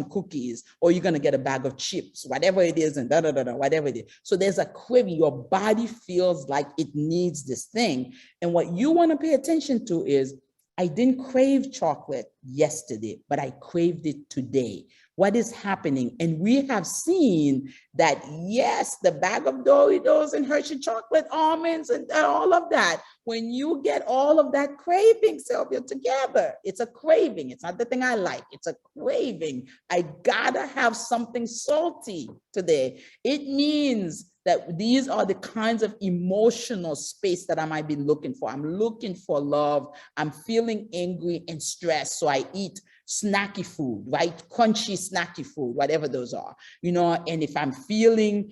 cookies, or you're going to get a bag of chips, whatever it is, and whatever it is. So there's a craving. Your body feels like it needs this thing. And what you want to pay attention to is, I didn't crave chocolate yesterday, but I craved it today. What is happening? And we have seen that, yes, the bag of Doritos and Hershey chocolate almonds and all of that, when you get all of that craving, Sylvia, together, it's a craving. It's not the thing I like. It's a craving. I gotta have something salty today. It means that these are the kinds of emotional space that I might be looking for. I'm looking for love. I'm feeling angry and stressed, so I eat snacky food, right? Crunchy, snacky food, whatever those are, and if I'm feeling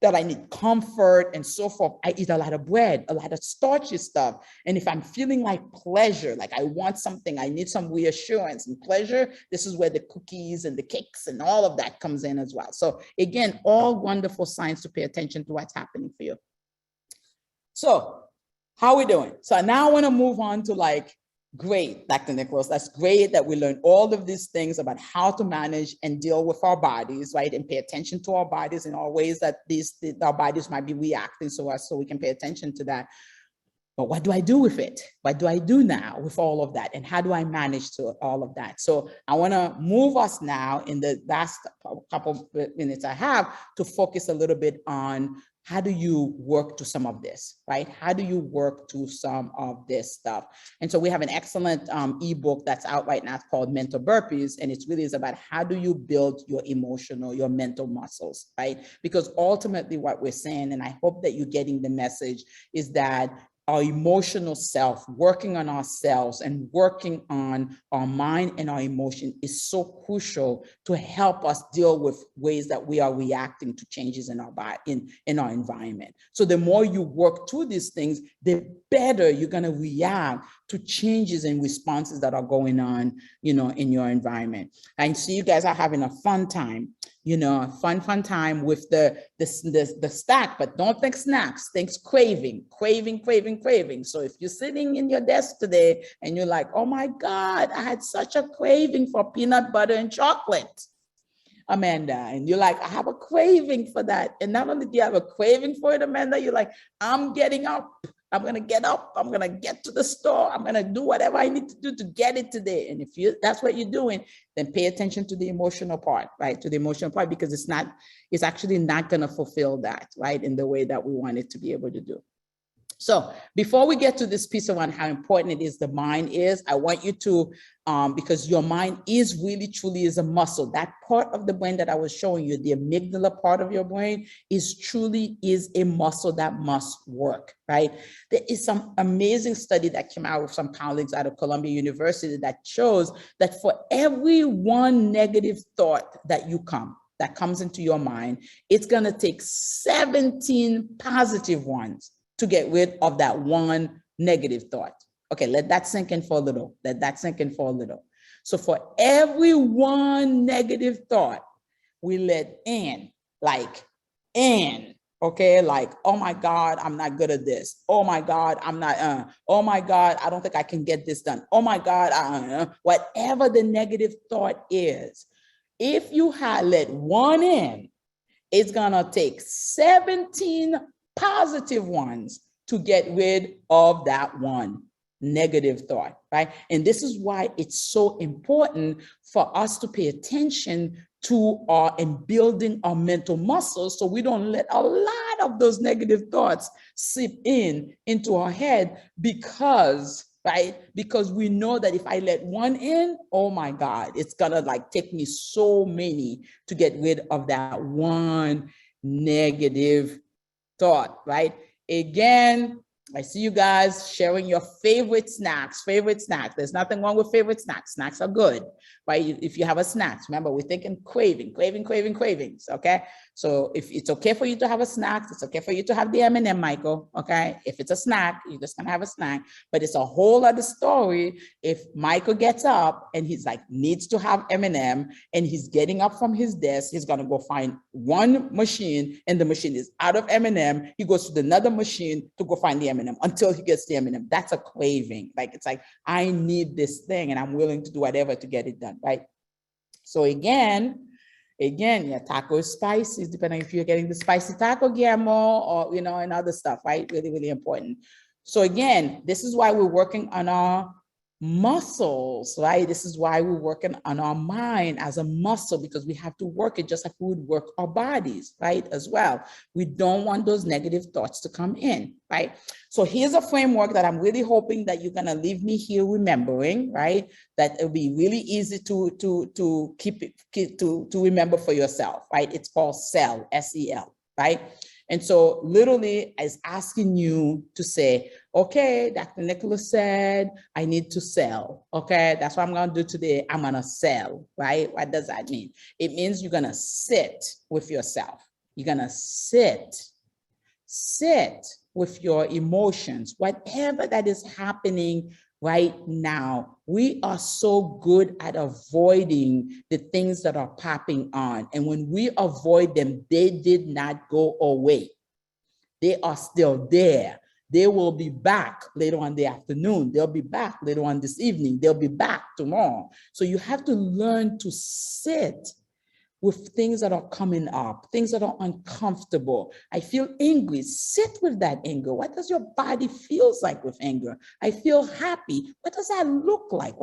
that I need comfort and so forth, I eat a lot of bread, a lot of starchy stuff. And if I'm feeling like pleasure, like I want something, I need some reassurance and pleasure, this is where the cookies and the cakes and all of that comes in as well. So again, all wonderful signs to pay attention to what's happening for you. So how are we doing? So now I want to move on to great, Dr. Nicholas, that's great that we learned all of these things about how to manage and deal with our bodies, right? And pay attention to our bodies in all ways that our bodies might be reacting to us, so we can pay attention to that. But what do I do with it? What do I do now with all of that? And how do I manage to all of that? So I want to move us now in the last couple of minutes I have to focus a little bit on how do you work to some of this, right? How do you work to some of this stuff? And so we have an excellent ebook that's out right now. It's called Mental Burpees. And it's really is about how do you build your emotional, your mental muscles, right? Because ultimately what we're saying, and I hope that you're getting the message, is that our emotional self, working on ourselves and working on our mind and our emotion is so crucial to help us deal with ways that we are reacting to changes in our body, in our environment. So the more you work through these things, the better you're going to react to changes and responses that are going on, in your environment. I see you guys are having a fun time. Fun time with the stack, but don't think snacks, think craving. So if you're sitting in your desk today and you're like, oh my God, I had such a craving for peanut butter and chocolate, Amanda, and you're like, I have a craving for that. And not only do you have a craving for it, Amanda, you're like, I'm getting up I'm going to get up. I'm going to get to the store. I'm going to do whatever I need to do to get it today. And if that's what you're doing, then pay attention to the emotional part, right? To the emotional part, because it's actually not going to fulfill that, right? In the way that we want it to be able to do. So before we get to this piece on how important it is the mind is, I want you to, because your mind is really truly is a muscle. That part of the brain that I was showing you, the amygdala part of your brain is a muscle that must work, right? There is some amazing study that came out with some colleagues out of Columbia University that shows that for every one negative thought that comes into your mind, it's gonna take 17 positive ones to get rid of that one negative thought. Okay, let that sink in for a little. Let that sink in for a little. So for every one negative thought, we let in, okay, like, oh my God, I'm not good at this. Oh my God, I'm not, oh my God, I don't think I can get this done. Oh my God, whatever the negative thought is, if you had let one in, it's gonna take 17 positive ones to get rid of that one negative thought, right? And this is why it's so important for us to pay attention to and building our mental muscles so we don't let a lot of those negative thoughts seep into our head because we know that if I let one in, oh my God, it's gonna like take me so many to get rid of that one negative thought, right? Again, I see you guys sharing your favorite snacks. There's nothing wrong with favorite snacks. Snacks are good, right? If you have a snack, remember, we're thinking cravings, okay? So if it's okay for you to have a snack, it's okay for you to have the M&M, Michael, okay? If it's a snack, you're just gonna have a snack, but it's a whole other story if Michael gets up and he's like, needs to have M&M and he's getting up from his desk, he's gonna go find one machine and the machine is out of M&M. He goes to another machine to go find the M&M until he gets the M&M. That's a craving. Like, it's like, I need this thing and I'm willing to do whatever to get it done, right? So again, yeah, taco is spicy, depending if you're getting the spicy taco, Guillermo, or, and other stuff, right? Really, really important. So again, this is why we're working on our muscles, right? This is why we're working on our mind as a muscle, because we have to work it just like we would work our bodies, right? As well. We don't want those negative thoughts to come in, right? So here's a framework that I'm really hoping that you're gonna leave me here remembering, right? That it'll be really easy to remember for yourself, right? It's called SEL, S-E-L, right? And so literally is asking you to say, okay, Dr. Nicholas said, I need to sell. Okay, that's what I'm gonna do today. I'm gonna sell, right? What does that mean? It means you're gonna sit with yourself. You're gonna sit with your emotions, whatever that is happening right now. We are so good at avoiding the things that are popping on. And when we avoid them, they did not go away. They are still there. They will be back later on the afternoon. They'll be back later on this evening. They'll be back tomorrow. So you have to learn to sit with things that are coming up, things that are uncomfortable. I feel angry. Sit with that anger. What does your body feels like with anger? I feel happy. What does that look like?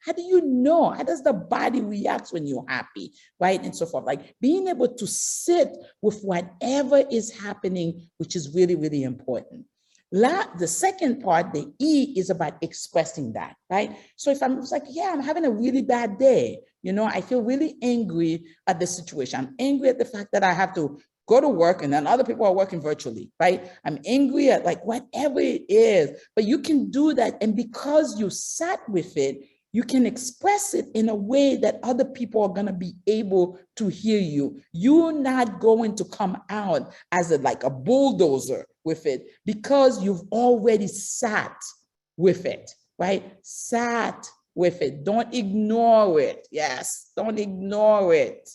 How do you know? How does the body react when you're happy, right? And so forth. Like being able to sit with whatever is happening, which is really, really important. The second part, the E, is about expressing that, right? So if I'm like, yeah, I'm having a really bad day, I feel really angry at the situation. I'm angry at the fact that I have to go to work and then other people are working virtually, right? I'm angry at like whatever it is, but you can do that. And because you sat with it, you can express it in a way that other people are going to be able to hear you. You're not going to come out as like a bulldozer with it because you've already sat with it, right? Sat with it. Don't ignore it. Yes, don't ignore it,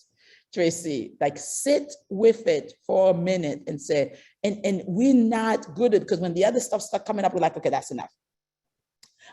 Tracy. Like sit with it for a minute and say, and we're not good at, because when the other stuff starts coming up, we're like, okay, that's enough.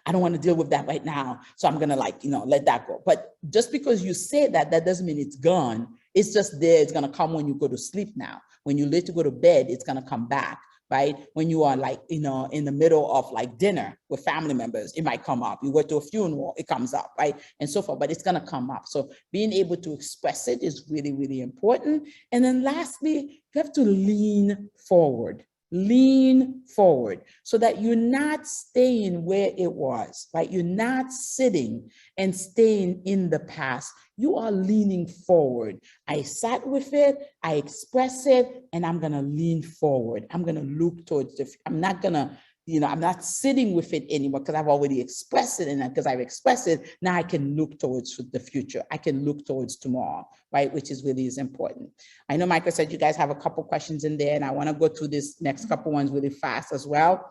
I don't want to deal with that right now. So I'm going to let that go. But just because you say that, that doesn't mean it's gone. It's just there. It's going to come when you go to sleep now. When you lay to go to bed, it's going to come back. right? When you are like, you know, in the middle of like dinner with family members, it might come up. You go to a funeral, it comes up, right? And so forth, but it's gonna come up. So being able to express it is really, really important. And then lastly, you have to lean forward. Lean forward so that you're not staying where it was, right? You're not sitting and staying in the past. You are leaning forward. I sat with it, I express it, and I'm gonna lean forward. I'm gonna look towards the, I'm not gonna, you know, I'm not sitting with it anymore because I've already expressed it, and because I've expressed it, now I can look towards the future. I can look towards tomorrow, right? Which is really is important. I know Michael said you guys have a couple questions in there, and I want to go through this next couple ones really fast as well.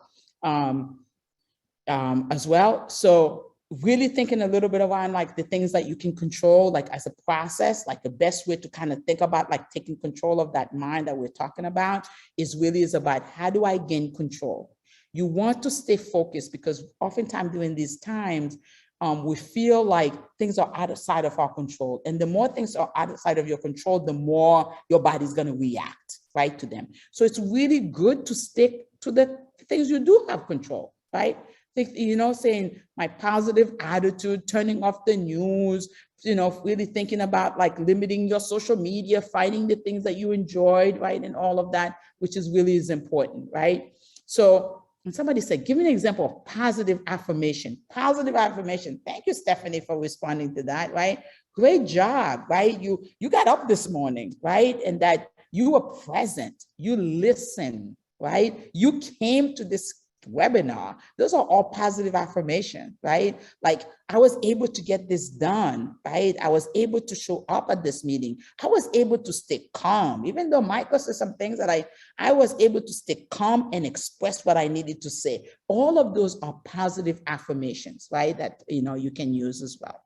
So really thinking a little bit around like the things that you can control, like as a process, like the best way to kind of think about like taking control of that mind that we're talking about is really is about how do I gain control? You want to stay focused because oftentimes during these times, we feel like things are outside of our control. And the more things are outside of your control, the more your body's going to react, right, to them. So it's really good to stick to the things you do have control, right? You know, saying my positive attitude, turning off the news, you know, really thinking about like limiting your social media, finding the things that you enjoyed, right? And all of that, which is really is important, right? So, and somebody said, give me an example of positive affirmation. Positive affirmation. Thank you, Stephanie, for responding to that, right? Great job, right? You got up this morning, right? And that you were present, you listened, right? You came to this webinar. Those are all positive affirmation, right? Like I was able to get this done, right? I was able to show up at this meeting. I was able to stay calm, even though Michael said some things that I was able to stay calm and express what I needed to say. All of those are positive affirmations, right? That, you know, you can use as well.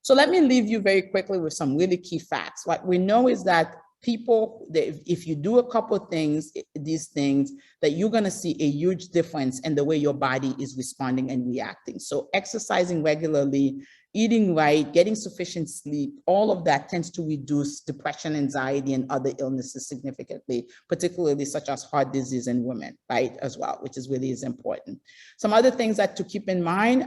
So let me leave you very quickly with some really key facts. What we know is that people, if you do a couple of things, these things, that you're going to see a huge difference in the way your body is responding and reacting. So exercising regularly, eating right, getting sufficient sleep, all of that tends to reduce depression, anxiety, and other illnesses significantly, particularly such as heart disease in women, right, as well, which is really is important. Some other things that to keep in mind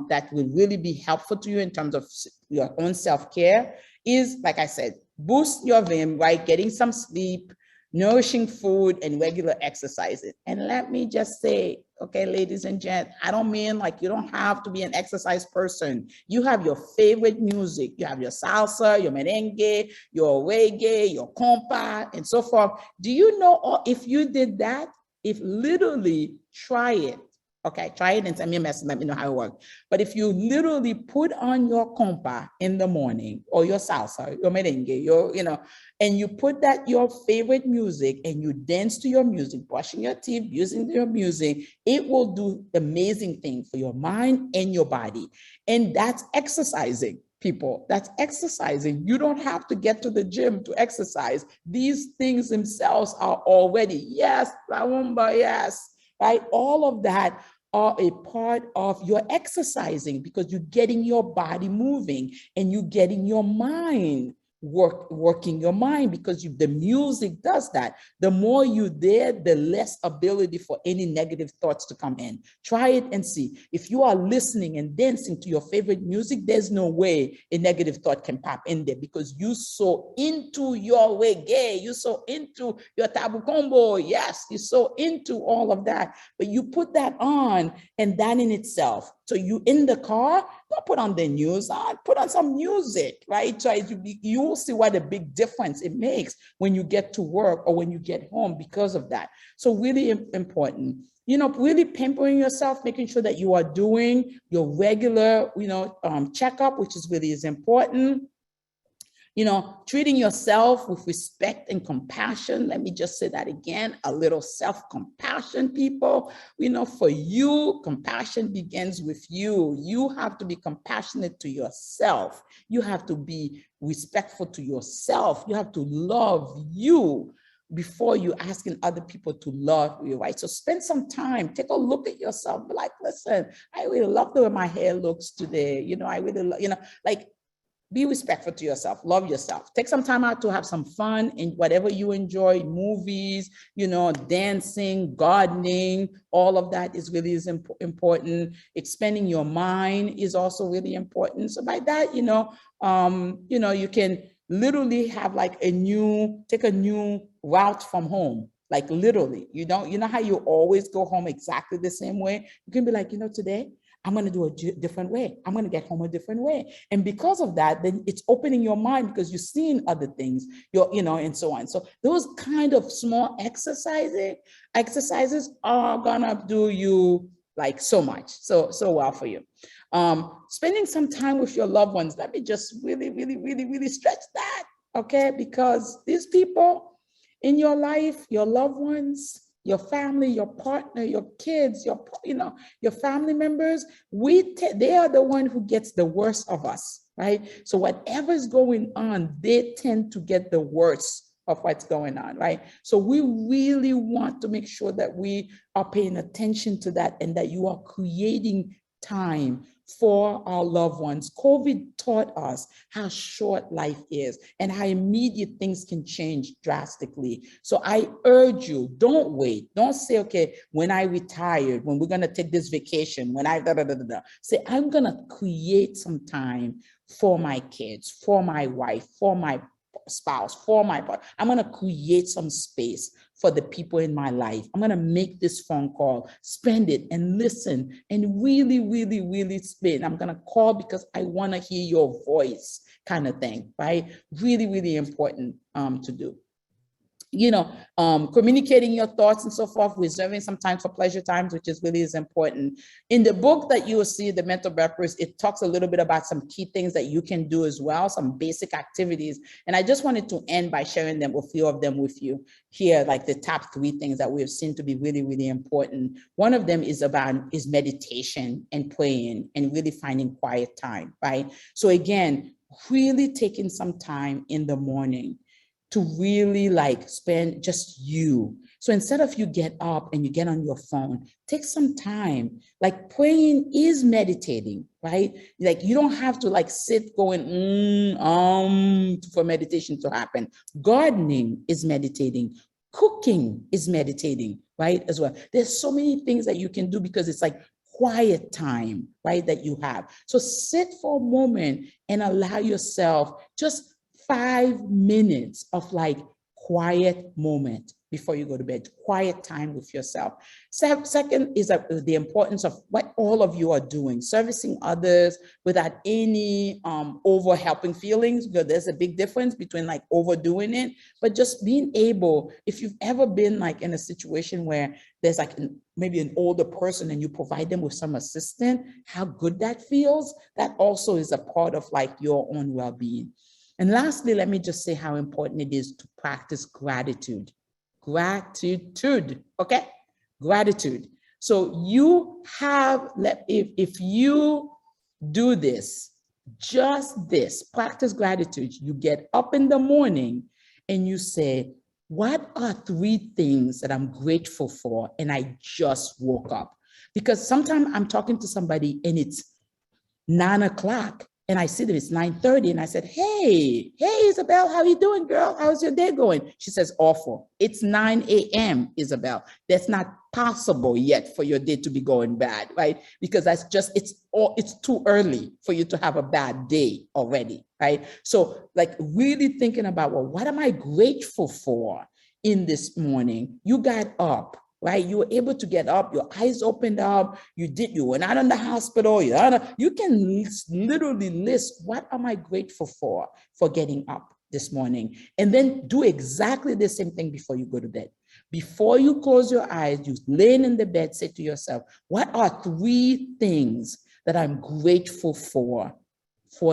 that will really be helpful to you in terms of your own self-care is, like I said, boost your VIM, right? Getting some sleep, nourishing food, and regular exercises. And let me just say, okay, ladies and gents, I don't mean like you don't have to be an exercise person. You have your favorite music. You have your salsa, your merengue, your reggae, your compa, and so forth. Do you know if you did that, if literally try it, okay, try it and send me a message, let me know how it works. But if you literally put on your compa in the morning or your salsa, your merengue, your, you know, and you put that your favorite music and you dance to your music, brushing your teeth, using your music, it will do amazing things for your mind and your body. And that's exercising. People, that's exercising. You don't have to get to the gym to exercise. These things themselves are already, yes, Rawumba, yes, right? All of that are a part of your exercising because you're getting your body moving and you're getting your mind working your mind because the music does that. The more you're there, the less ability for any negative thoughts to come in. Try it and see. If you are listening and dancing to your favorite music, there's no way a negative thought can pop in there because you're so into your reggae, you're so into your tabu combo. Yes, you're so into all of that, but you put that on and that in itself. So you in the car, don't put on the news on, put on some music, right? Try to be, you will see what a big difference it makes when you get to work or when you get home because of that. So really important, you know, really pampering yourself, making sure that you are doing your regular, you know, checkup, which is really is important. You know, treating yourself with respect and compassion. Let me just say that again, a little self-compassion, people. You know, for you, compassion begins with you. You have to be compassionate to yourself. You have to be respectful to yourself. You have to love you before you're asking other people to love you, right? So spend some time, take a look at yourself, be like, listen, I really love the way my hair looks today. You know, I really, you know, like, be respectful to yourself, love yourself. Take some time out to have some fun in whatever you enjoy, movies, dancing, gardening, all of that is really important. Expanding your mind is also really important. So by that, you can literally have like take a new route from home. Like literally, you know how you always go home exactly the same way? You can be like, today I'm going to do a different way. I'm going to get home a different way. And because of that, then it's opening your mind because you're seeing other things, and so on. So those kind of small exercises are going to do you like so much, so well for you. Spending some time with your loved ones. Let me just really, really, really, really stretch that. Okay. Because these people in your life, your loved ones, your family, your partner, your kids, your family members, they are the one who gets the worst of us, right? So whatever's going on, they tend to get the worst of what's going on, right? So we really want to make sure that we are paying attention to that and that you are creating time for our loved ones. COVID taught us how short life is and how immediate things can change drastically. So I urge you, don't wait. Don't say, okay, when I retired, when we're going to take this vacation, when I say, I'm going to create some time for my kids, for my wife, for my spouse, for my partner. I'm going to create some space for the people in my life. I'm going to make this phone call, spend it and listen and really, really, really spend. I'm going to call because I want to hear your voice kind of thing, right? Really, really important to do. Communicating your thoughts and so forth, reserving some time for pleasure times, which is important. In the book that you will see, The Mental Breakfast, it talks a little bit about some key things that you can do as well, some basic activities. And I just wanted to end by sharing them, a few of them with you here, like the top 3 things that we have seen to be really, really important. One of them is meditation and praying and really finding quiet time, right? So again, really taking some time in the morning to really spend just you. So instead of you get up and you get on your phone, take some time. Like praying is meditating, right? Like you don't have to sit going, for meditation to happen. Gardening is meditating. Cooking is meditating, right? As well. There's so many things that you can do because it's like quiet time, right? That you have. So sit for a moment and allow yourself just 5 minutes of quiet moment before you go to bed, quiet time with yourself. Second is the importance of what all of you are doing, servicing others without any over helping feelings, because there's a big difference between overdoing it, but just being able, if you've ever been in a situation where there's maybe an older person and you provide them with some assistance, how good that feels, that also is a part of your own well-being. And lastly, let me just say how important it is to practice gratitude. Gratitude, okay? Gratitude. So you have, if you do this, just this, practice gratitude. You get up in the morning and you say, what are 3 things that I'm grateful for? And I just woke up. Because sometimes I'm talking to somebody and it's 9 o'clock. And I see that it's 9:30 and I said, hey, Isabel, how you doing, girl? How's your day going? She says, awful. It's 9 a.m., Isabel. That's not possible yet for your day to be going bad, right? Because it's too early for you to have a bad day already, right? So really thinking about, well, what am I grateful for in this morning? You got up. Right? You were able to get up, your eyes opened up, you were not in the hospital, you can literally list, what am I grateful for getting up this morning? And then do exactly the same thing before you go to bed. Before you close your eyes, you laying in the bed, say to yourself, what are 3 things that I'm grateful for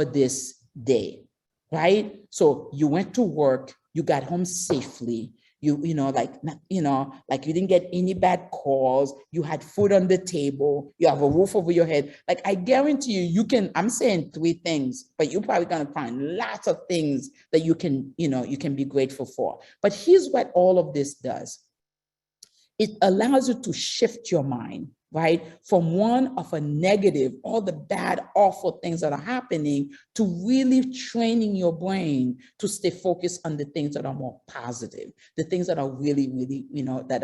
this day, right? So you went to work, you got home safely, you didn't get any bad calls, you had food on the table, you have a roof over your head. I guarantee you can, I'm saying 3 things, but you're probably gonna find lots of things that you can be grateful for. But here's what all of this does. It allows you to shift your mind right? From one of a negative, all the bad, awful things that are happening, to really training your brain to stay focused on the things that are more positive, the things that are really, really, that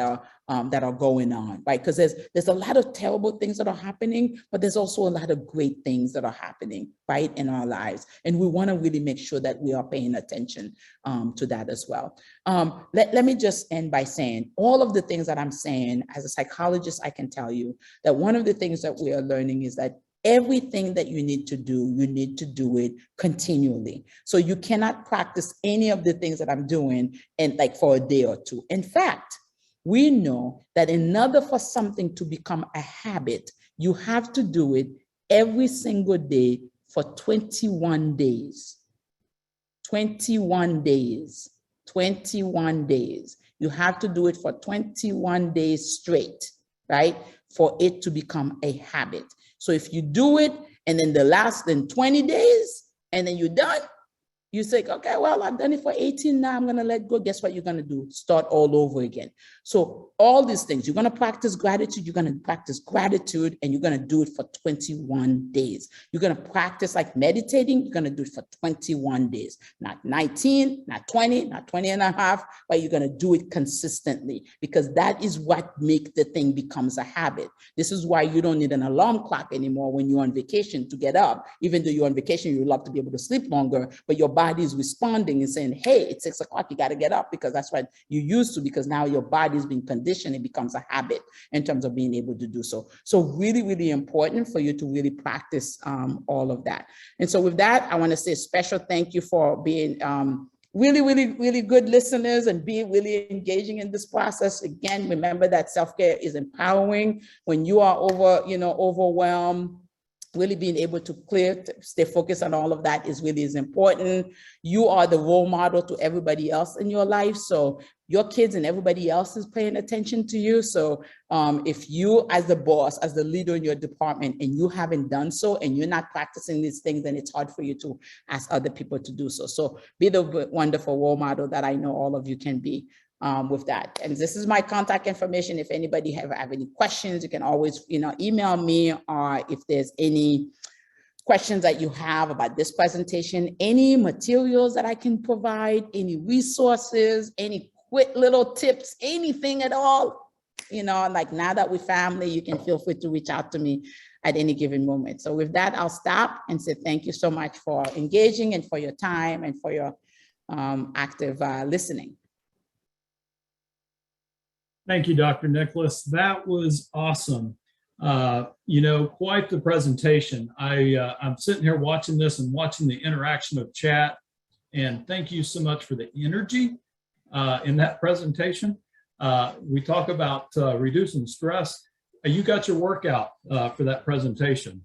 are going on, right? Because there's a lot of terrible things that are happening, but there's also a lot of great things that are happening, right, in our lives. And we want to really make sure that we are paying attention to that as well. Let me just end by saying all of the things that I'm saying, as a psychologist, I can tell you that one of the things that we are learning is that everything that you need to do it continually. So you cannot practice any of the things that I'm doing and like for a day or two. In fact, we know that in order for something to become a habit, you have to do it every single day for 21 days. 21 days. 21 days. You have to do it for 21 days straight, right? For it to become a habit. So if you do it and then the last 20 days and then you're done, you say, okay, well, I've done it for 18 now, I'm gonna let go. Guess what you're gonna do? Start all over again. So all these things, you're gonna practice gratitude, and you're gonna do it for 21 days. You're gonna practice like meditating, you're gonna do it for 21 days. Not 19, not 20, not 20 and a half, but you're gonna do it consistently, because that is what makes the thing becomes a habit. This is why you don't need an alarm clock anymore when you're on vacation to get up. Even though you're on vacation, you love to be able to sleep longer, but your body is responding and saying, hey, it's 6 o'clock, you got to get up, because that's what you used to, because now your body is being conditioned. It becomes a habit in terms of being able to do so. So really, really important for you to really practice all of that. And so with that, I want to say a special thank you for being really, really, really good listeners and being really engaging in this process. Again, remember that self-care is empowering. When you are overwhelmed, really being able to stay focused on all of that is important. You are the role model to everybody else in your life. So your kids and everybody else is paying attention to you. So if you, as the boss, as the leader in your department, and you haven't done so, and you're not practicing these things, then it's hard for you to ask other people to do so. So be the wonderful role model that I know all of you can be. With that. And this is my contact information. If anybody have any questions, you can always, email me, or if there's any questions that you have about this presentation, any materials that I can provide, any resources, any quick little tips, anything at all, like now that we're family, you can feel free to reach out to me at any given moment. So with that, I'll stop and say thank you so much for engaging and for your time and for your active listening. Thank you, Dr. Nicholas. That was awesome. Quite the presentation. I'm sitting here watching this and watching the interaction of chat, and thank you so much for the energy in that presentation. We talk about reducing stress. You got your workout for that presentation.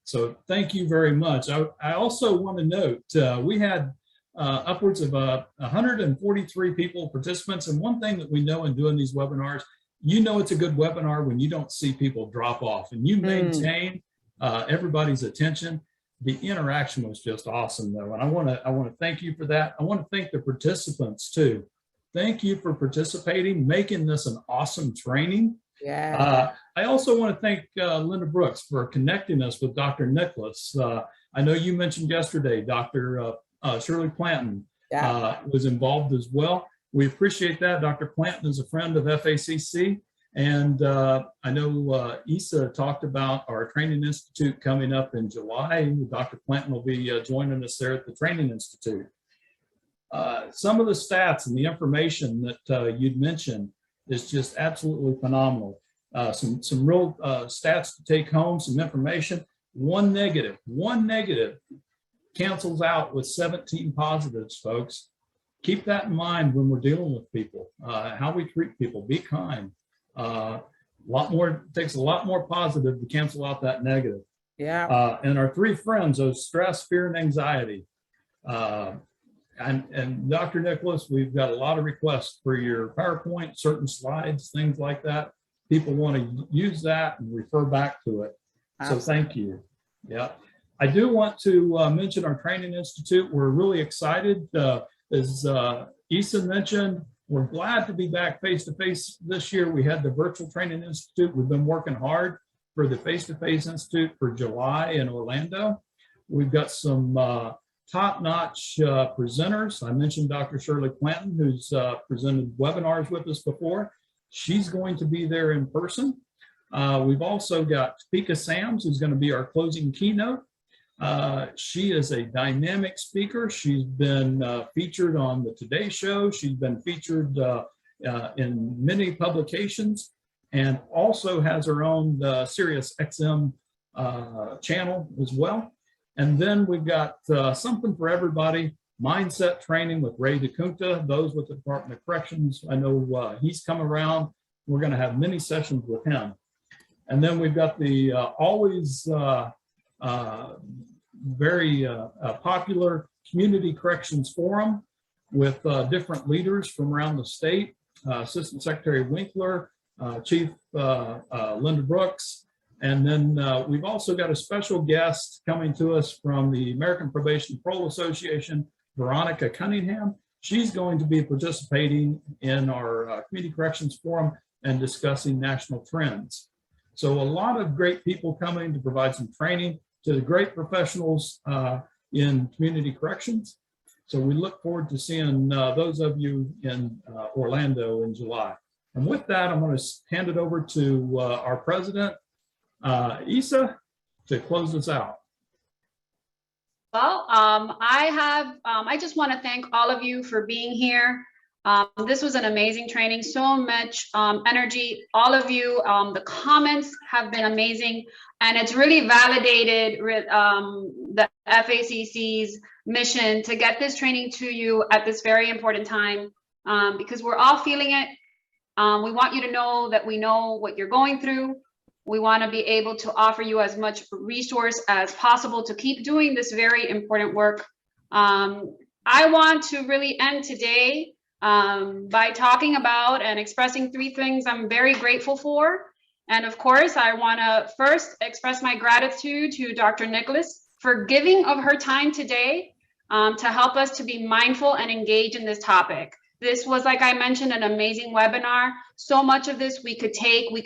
So thank you very much. I also want to note, we had upwards of 143 participants. And one thing that we know in doing these webinars, it's a good webinar when you don't see people drop off and you maintain everybody's attention. The interaction was just awesome though. And I want to thank you for that. I want to thank the participants too. Thank you for participating, making this an awesome training. Yeah. I also want to thank Linda Brooks for connecting us with Dr. Nicholas. I know you mentioned yesterday, Dr. Shirley Planton was involved as well. We appreciate that. Dr. Planton is a friend of FACC, and I know Issa talked about our Training Institute coming up in July. Dr. Planton will be joining us there at the Training Institute. Some of the stats and the information that you'd mentioned is just absolutely phenomenal. Some real stats to take home, some information. One negative cancels out with 17 positives, folks. Keep that in mind when we're dealing with people, how we treat people. Be kind. Takes a lot more positive to cancel out that negative. Yeah. And our three friends of stress, fear, and anxiety. And Dr. Nicholas, we've got a lot of requests for your PowerPoint, certain slides, things like that. People want to use that and refer back to it. So thank you. Yeah. I do want to mention our Training Institute. We're really excited. As Issa mentioned, We're glad to be back face-to-face this year. We had the Virtual Training Institute. We've been working hard for the face-to-face institute for July in Orlando. We've got some top-notch presenters. I mentioned Dr. Shirley Clanton, who's presented webinars with us before. She's going to be there in person. We've also got Pika Sams, who's going to be our closing keynote. She is a dynamic speaker. She's been featured on the Today Show. She's been featured in many publications and also has her own Sirius XM channel as well. And then we've got something for everybody, mindset training with Ray DeCunta. Those with the Department of Corrections, I know he's come around. We're going to have many sessions with him. And then we've got the always very popular Community Corrections Forum with different leaders from around the state, Assistant Secretary Winkler, Chief Linda Brooks, and then we've also got a special guest coming to us from the American Probation and Parole Association, Veronica Cunningham. She's going to be participating in our Community Corrections Forum and discussing national trends. So a lot of great people coming to provide some training to the great professionals in community corrections. So we look forward to seeing those of you in Orlando in July. And with that, I'm going to hand it over to our president, Isa, to close us out. Well, I just want to thank all of you for being here. This was an amazing training, so much energy, all of you. The comments have been amazing, and it's really validated the FACC's mission to get this training to you at this very important time, because we're all feeling it. We want you to know that we know what you're going through. We want to be able to offer you as much resource as possible to keep doing this very important work. I want to really end today by talking about and expressing 3 things I'm very grateful for. And of course, I want to first express my gratitude to Dr. Nicholas for giving of her time today to help us to be mindful and engage in this topic. This was, like I mentioned, an amazing webinar. So much of this we could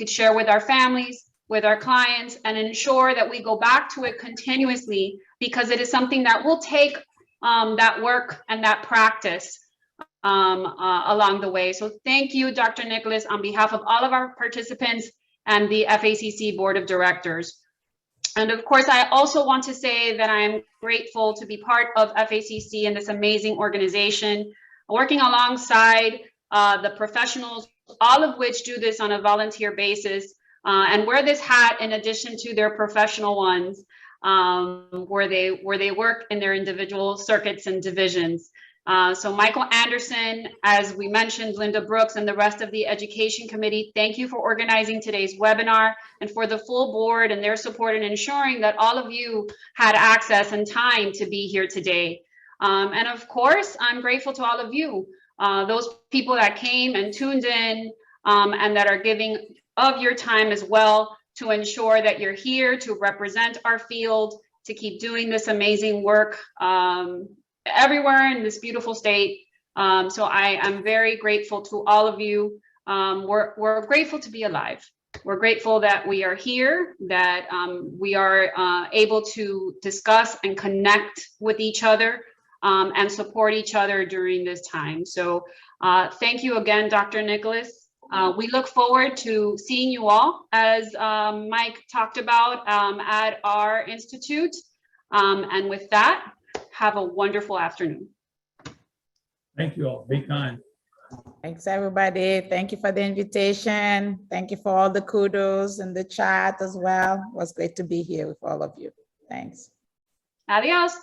share with our families, with our clients, and ensure that we go back to it continuously, because it is something that will take that work and that practice along the way. So thank you, Dr. Nicholas, on behalf of all of our participants and the FACC Board of Directors. And of course, I also want to say that I am grateful to be part of FACC and this amazing organization, working alongside the professionals, all of which do this on a volunteer basis, and wear this hat in addition to their professional ones, where they work in their individual circuits and divisions. So Michael Anderson, as we mentioned, Linda Brooks, and the rest of the Education Committee, thank you for organizing today's webinar, and for the full board and their support in ensuring that all of you had access and time to be here today. And of course, I'm grateful to all of you, those people that came and tuned in and that are giving of your time as well to ensure that you're here to represent our field, to keep doing this amazing work everywhere in this beautiful state. So I am very grateful to all of you. We're grateful to be alive. We're grateful that we are here, that we are able to discuss and connect with each other and support each other during this time. So thank you again, Dr. Nicholas. We look forward to seeing you all, as Mike talked about, at our institute. And with that, have a wonderful afternoon. Thank you all. Be kind. Thanks, everybody. Thank you for the invitation. Thank you for all the kudos in the chat as well. It was great to be here with all of you. Thanks. Adios.